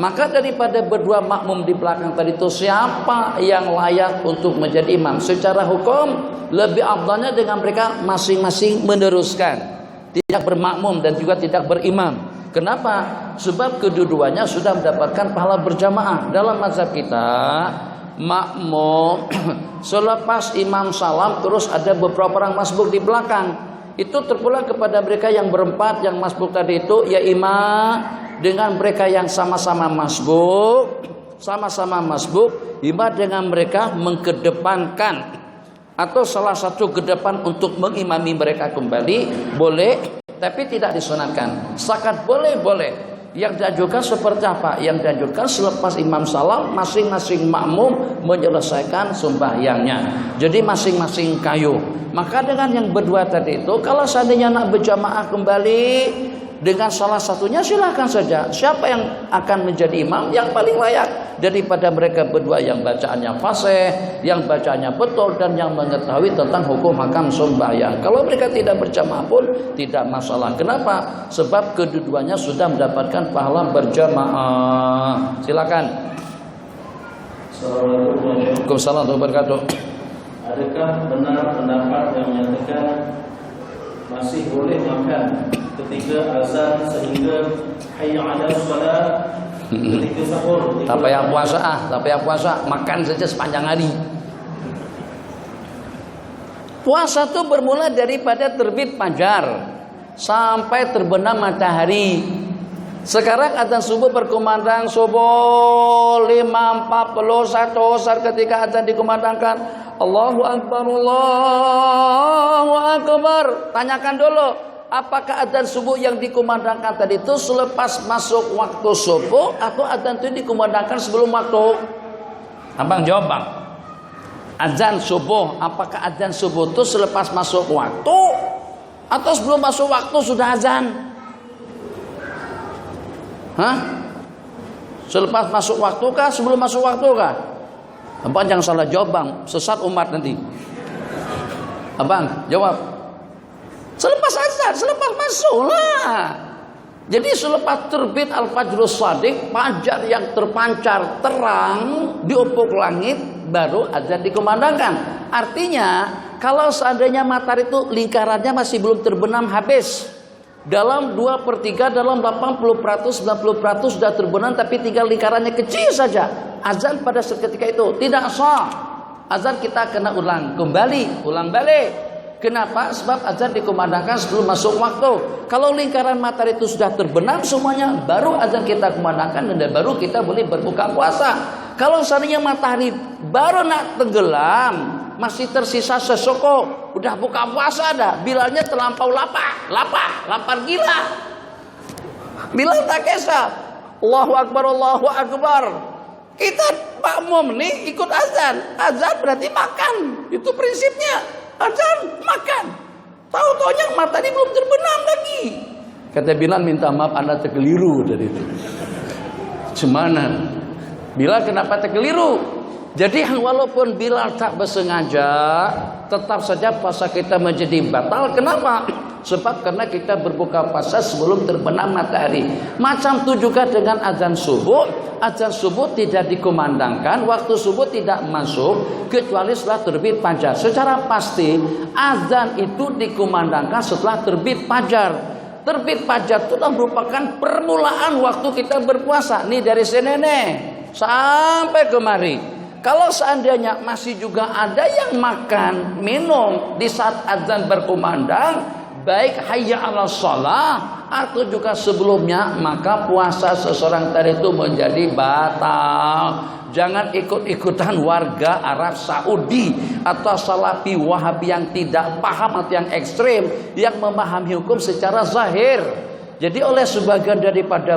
Maka daripada berdua makmum di belakang tadi itu, siapa yang layak untuk menjadi imam? Secara hukum lebih afdalnya dengan mereka masing-masing meneruskan, tidak bermakmum dan juga tidak berimam. Kenapa? Sebab kedua-duanya sudah mendapatkan pahala berjamaah. Dalam mazhab kita, makmum selepas imam salam terus ada beberapa orang masbuk di belakang. Itu terpulang kepada mereka yang berempat yang masbuk tadi itu, ya imam dengan mereka yang sama-sama masbuk, imam dengan mereka mengkedepankan atau salah satu ke depan untuk mengimami mereka kembali, boleh, tapi tidak disunatkan. Setakat boleh. Yang dianjurkan seperti apa? Yang dianjurkan selepas imam salam, masing-masing makmum menyelesaikan sembahyangnya. Jadi masing-masing kayu. Maka dengan yang berdua tadi itu, kalau seandainya nak berjamaah kembali dengan salah satunya, silakan saja. Siapa yang akan menjadi imam yang paling layak daripada mereka berdua yang bacaannya fasih, yang bacaannya betul, dan yang mengetahui tentang hukum hakam sembahyang. Kalau mereka tidak berjamaah pun tidak masalah. Kenapa? Sebab kedua-duanya sudah mendapatkan pahala berjamaah. Silakan. Assalamualaikum warahmatullahi wabarakatuh. Adakah benar pendapat yang menyatakan masih boleh makan ketika azan sehingga hayya 'alas shalah, ketika sahur? Tak payah puasa, makan saja sepanjang hari. Puasa itu bermula daripada terbit fajar sampai terbenam matahari. Sekarang azan subuh berkumandang, subuh 5.41 saat ketika azan dikumandangkan, Allahu Akbar, Allahu Akbar. Tanyakan dulu, apakah adzan subuh yang dikumandangkan tadi itu selepas masuk waktu subuh atau adzan itu dikumandangkan sebelum waktu? Abang jawab bang. Adzan subuh, apakah adzan subuh itu selepas masuk waktu atau sebelum masuk waktu sudah adzan? Hah? Selepas masuk waktu kah? Sebelum masuk waktu kah? Abang jangan salah jawab bang, sesat umat nanti. Abang jawab. Selepas azan, selepas masuk lah. Jadi selepas terbit al-fajrus shadiq, fajar yang terpancar terang di ufuk langit, baru azan dikumandangkan. Artinya kalau seandainya matahari itu lingkarannya masih belum terbenam habis, dalam 2/3, dalam 80%, 90% sudah terbenam, tapi tinggal lingkarannya kecil saja, azan pada seketika itu tidak sah. Azan kita kena ulang balik. Kenapa? Sebab azan dikumandangkan sebelum masuk waktu. Kalau lingkaran matahari itu sudah terbenam semuanya, baru azan kita kumandangkan dan baru kita boleh berbuka puasa. Kalau seandainya matahari baru nak tenggelam, masih tersisa sesoko, udah buka puasa dah, Bilalnya terlampau lapar gila. Bilal tak kisah. Allahu Akbar, Allahu Akbar. Kita makmum nih ikut azan. Azan berarti makan. Itu prinsipnya. Azan makan. Tahu-taunya mata ini belum terbenam lagi. Kata Bilal, minta maaf Anda terkeliru dari itu. Cemana? Bilal kenapa terkeliru? Jadi walaupun Bilal tak bersengaja, tetap saja puasa kita menjadi batal. Kenapa? Sebab karena kita berbuka puasa sebelum terbenam matahari. Macam itu juga dengan azan subuh. Azan subuh tidak dikumandangkan, waktu subuh tidak masuk kecuali setelah terbit fajar. Secara pasti azan itu dikumandangkan setelah terbit fajar. Terbit fajar itu merupakan permulaan waktu kita berpuasa. Nih dari sini nih sampai kemari. Kalau seandainya masih juga ada yang makan, minum di saat azan berkumandang, baik hayya 'alas shalah atau juga sebelumnya, maka puasa seseorang tadi itu menjadi batal. Jangan ikut-ikutan warga Arab Saudi atau Salafi Wahabi yang tidak paham atau yang ekstrim, yang memahami hukum secara zahir. Jadi oleh sebagian daripada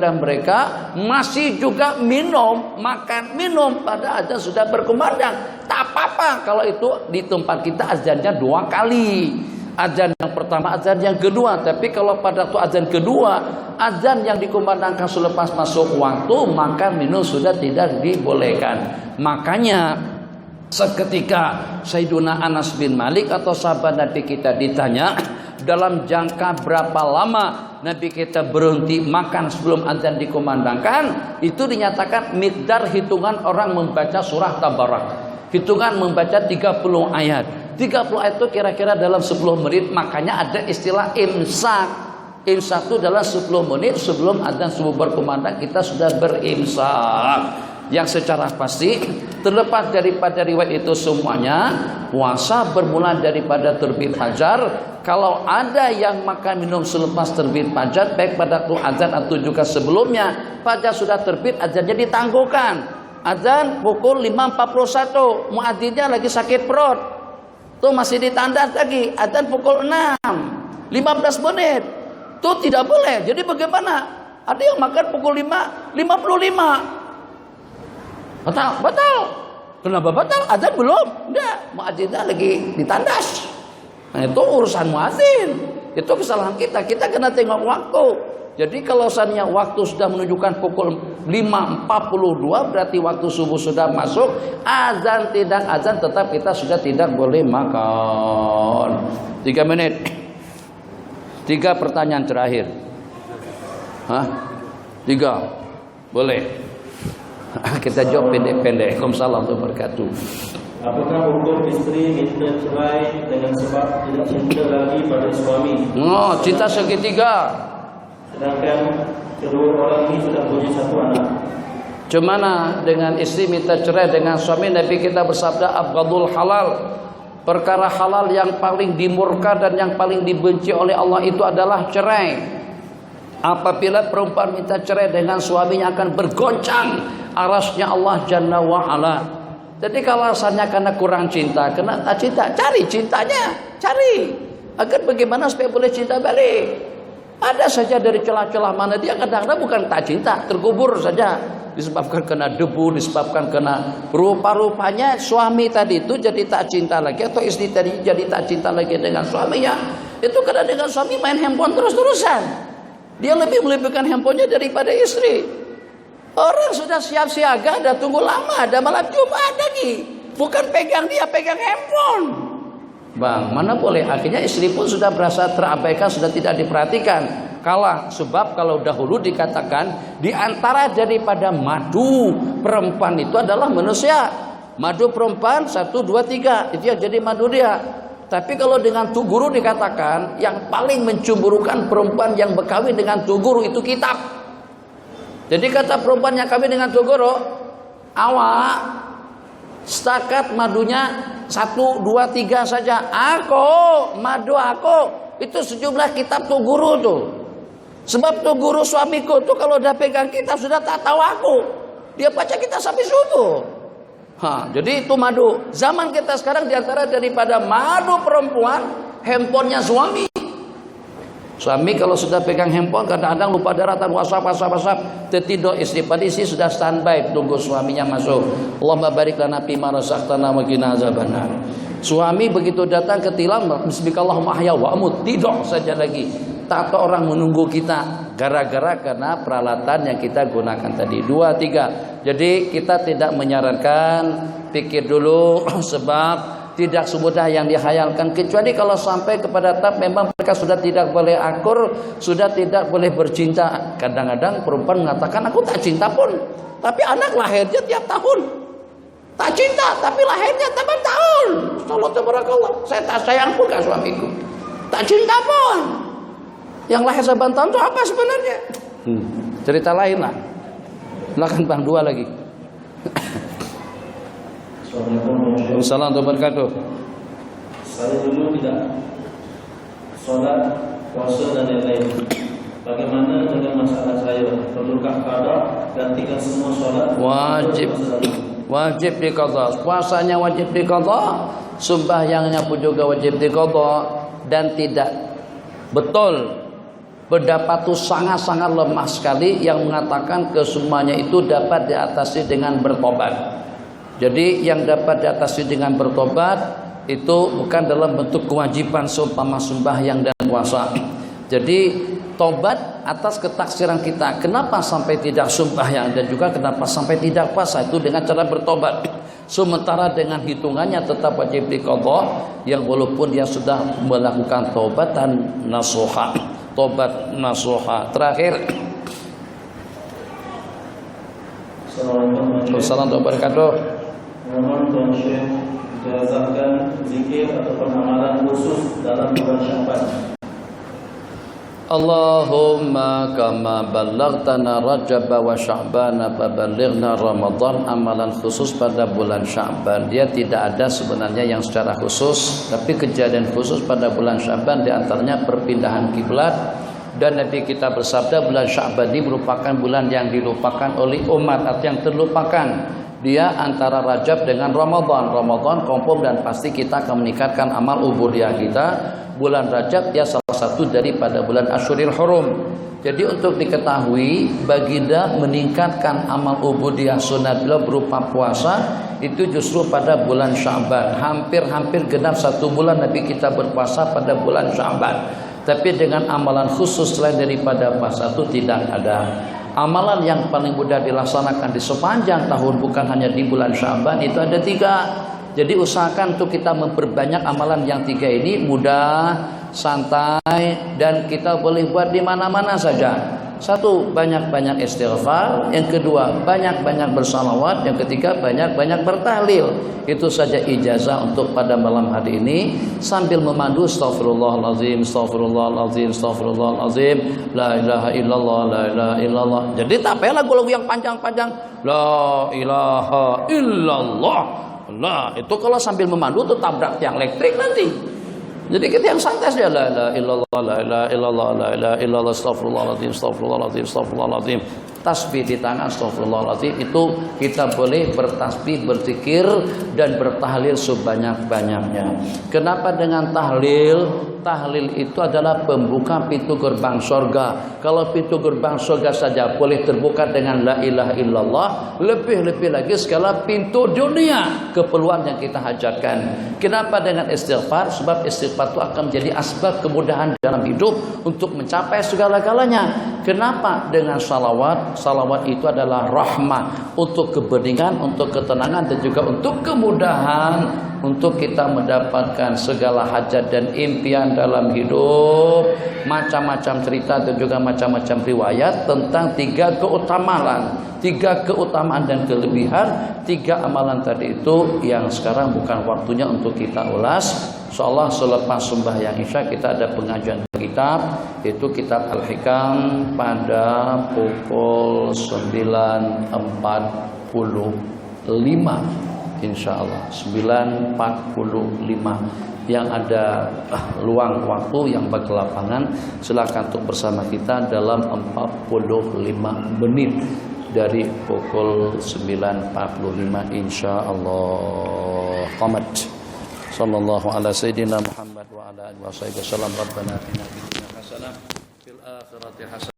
mereka masih juga makan minum pada azan sudah berkumandang. Tak apa-apa kalau itu di tempat kita azannya 2 kali. Azan yang pertama, azan yang kedua. Tapi kalau pada waktu azan kedua, azan yang dikumandangkan selepas masuk waktu, maka minum sudah tidak dibolehkan. Makanya seketika Sayyiduna Anas bin Malik atau sahabat Nabi kita ditanya, dalam jangka berapa lama Nabi kita berhenti makan sebelum azan dikumandangkan, itu dinyatakan miqdar hitungan orang membaca surah Tabarak. Hitungan membaca 30 ayat. 30 ayat itu kira-kira dalam 10 menit. Makanya ada istilah imsak. Imsak itu dalam 10 menit sebelum azan subuh berkumandang kita sudah berimsak. Yang secara pasti terlepas daripada riwayat itu semuanya, puasa bermula daripada terbit fajar. Kalau ada yang makan minum selepas terbit fajar, baik pada waktu azan atau juga sebelumnya, fajar sudah terbit, azannya ditangguhkan. Azan pukul 5.41, muadzinnya lagi sakit perut, tuh masih ditandas lagi. Azan pukul 6, 15 menit, tuh tidak boleh. Jadi bagaimana? Ada yang makan pukul 5.55, batal. Kenapa batal? Azan belum, enggak, muadzinnya lagi ditandas. Nah, itu urusan muadzin. Itu kesalahan kita. Kita kena tengok waktu. Jadi kalau seandainya waktu sudah menunjukkan pukul 5.42, berarti waktu subuh sudah masuk. Azan tidak azan, tetap kita sudah tidak boleh makan. 3 menit. 3 pertanyaan terakhir. 3. Boleh. Kita jawab pendek-pendek. Waalaikumsalam warahmatullahi wabarakatuh. Apakah hukum istri minta cerai dengan sebab tidak cinta lagi pada suami? Cinta segitiga. Sedangkan kedua orang ini sudah punya 1 anak. Cumana dengan istri minta cerai dengan suami, Nabi kita bersabda afdhalul halal. Perkara halal yang paling dimurka dan yang paling dibenci oleh Allah itu adalah cerai. Apabila perempuan minta cerai dengan suaminya akan bergoncang arasnya Allah Jalla wa Ala. Jadi kalau alasannya karena kurang cinta, karena tak cinta, cari cintanya, cari. Agar bagaimana supaya boleh cinta balik. Ada saja dari celah-celah mana dia kadang-kadang bukan tak cinta, terkubur saja. Disebabkan kena debu, disebabkan kena rupa-rupanya suami tadi itu jadi tak cinta lagi, atau istri tadi jadi tak cinta lagi dengan suaminya. Itu karena dengan suami main handphone terus-terusan. Dia lebih melebihkan handphonenya daripada istri. Orang sudah siap siaga, ada tunggu lama, ada malam Jumat lagi. Bukan pegang dia, pegang handphone. Bang, mana boleh. Akhirnya istri pun sudah berasa terabaikan, sudah tidak diperhatikan. Kalah. Sebab kalau dahulu dikatakan di antara daripada madu perempuan itu adalah manusia. Madu perempuan 1, 2, 3. Itu yang jadi madu dia. Tapi kalau dengan tuguru dikatakan yang paling mencemburukan perempuan yang berkawin dengan tuguru itu kitab. Jadi kata perempuan yang kawin dengan tuguru, awak setakat madunya 1, 2, 3 saja. Madu aku itu sejumlah kitab tuguru tuh. Sebab tuguru suamiku tuh kalau udah pegang kitab sudah tak tahu aku. Dia baca kitab sampai subuh. Jadi itu madu. Zaman kita sekarang diantara daripada madu perempuan, handphonenya suami. Suami kalau sudah pegang handphone kadang-kadang lupa daratan, WhatsApp, tertidur istri. Padahal istri sudah standby tunggu suaminya masuk. Allahumma barik lana fima razaqtana wa qina azabannar. Suami begitu datang ke tilam, bismillahirrahmanirrahim, ahya wa amut, tidur saja lagi. Tak ada orang menunggu kita gara-gara karena peralatan yang kita gunakan tadi. 2, 3. Jadi kita tidak menyarankan, pikir dulu sebab tidak semudah yang dihayalkan, kecuali kalau sampai kepada tahap memang mereka sudah tidak boleh akur, sudah tidak boleh bercinta. Kadang-kadang perempuan mengatakan aku tak cinta pun, tapi anak lahirnya tiap tahun. Tak cinta tapi lahirnya tiap tahun. Allah tabarakallah. Saya tak sayang pun ke suamiku. Tak cinta pun. Yang lahir saban tahun itu apa sebenarnya? Cerita lain lah. Silakan Bang, 2 lagi. Assalamualaikum warahmatullahi wabarakatuh. Saya dulu tidak sholat, puasa dan lain-lain. Bagaimana dengan masalah saya? Perlukah qada gantikan semua sholat? Wajib diqadha. Puasanya wajib diqadha, sembahyangnya pun juga wajib diqadha, dan tidak betul pendapat itu sangat-sangat lemah sekali yang mengatakan kesemuanya itu dapat diatasi dengan bertobat. Jadi yang dapat diatasi dengan bertobat itu bukan dalam bentuk kewajiban seumpama sembahyang dan puasa. Jadi tobat atas ketaksiran kita. Kenapa sampai tidak sembahyang dan juga kenapa sampai tidak puasa, itu dengan cara bertobat. Sementara dengan hitungannya tetap wajib diqadha, yang walaupun dia sudah melakukan taubatan nasuha. Tobat nasuha. Terakhir. Assalamualaikum warahmatullahi wabarakatuh. Mohon Tuan Syekh jelaskan zikir atau amalan khusus dalam bulan Sya'ban. Allahumma kama ballaghtana Rajab wa Sya'ban faballighna Ramadan. Amalan khusus pada bulan Sya'ban, dia tidak ada sebenarnya yang secara khusus, tapi kejadian khusus pada bulan Sya'ban diantaranya perpindahan kiblat. Dan Nabi kita bersabda bulan Sya'ban ini merupakan bulan yang dilupakan oleh umat atau yang terlupakan. Dia antara Rajab dengan Ramadan. Ramadan confirm dan pasti kita akan meningkatkan amal ubudiyah kita. Bulan Rajab dia salah satu daripada bulan Asyuril Hurum. Jadi untuk diketahui, baginda meningkatkan amal ubudiyah sunat beliau berupa puasa itu justru pada bulan Sya'ban. Hampir-hampir genap 1 bulan Nabi kita berpuasa pada bulan Sya'ban. Tapi dengan amalan khusus selain daripada puasa itu tidak ada. Amalan yang paling mudah dilaksanakan di sepanjang tahun, bukan hanya di bulan Sya'ban, itu ada 3. Jadi usahakan untuk kita memperbanyak amalan yang 3 ini, mudah, santai, dan kita boleh buat di mana-mana saja. 1, banyak-banyak istighfar. Yang kedua, banyak-banyak bersalawat. Yang ketiga, banyak-banyak bertahlil. Itu saja ijazah untuk pada malam hari ini, sambil memandu astaghfirullahalazim, astaghfirullahalazim, astaghfirullahalazim, la ilaha illallah, la ilaha illallah. Jadi tak payah lagu-lagu yang panjang-panjang. La ilaha illallah. Nah, itu kalau sambil memandu tuh tabrak tiang listrik nanti. Jadi kita yang santai saja, la ilaha illallah, la ilaha illallah, la ilaha illallah, astaghfirullahalazim, astaghfirullahalazim, astaghfirullahalazim. Tasbih di tangan, astaghfirullahalazim, itu kita boleh bertasbih, berzikir dan bertahlil sebanyak-banyaknya. Kenapa dengan tahlil? Tahlil itu adalah pembuka pintu gerbang surga. Kalau pintu gerbang surga saja boleh terbuka dengan la ilaha illallah, lebih-lebih lagi segala pintu dunia keperluan yang kita hajatkan. Kenapa dengan istighfar? Sebab istighfar itu akan menjadi asbab kemudahan dalam hidup untuk mencapai segala-galanya. Kenapa dengan salawat? Salawat itu adalah rahmah untuk kebeningan, untuk ketenangan, dan juga untuk kemudahan, untuk kita mendapatkan segala hajat dan impian dalam hidup. Macam-macam cerita dan juga macam-macam riwayat tentang 3 keutamaan dan kelebihan 3 amalan tadi itu, yang sekarang bukan waktunya untuk kita ulas. Insyaallah selepas sembahyang Isya kita ada pengajian kitab, yaitu kitab Al-Hikam pada pukul 9.45 insyaallah 9.45. Yang ada luang waktu, yang bagi lapangan, silakan untuk bersama kita dalam 45 menit dari pukul 9.45 insyaallah. Qamat. Sallallahu ala sayyidina Muhammad wa ala alihi wasallam. Rabbana atina fid dunya hasanah fil akhirati hasanah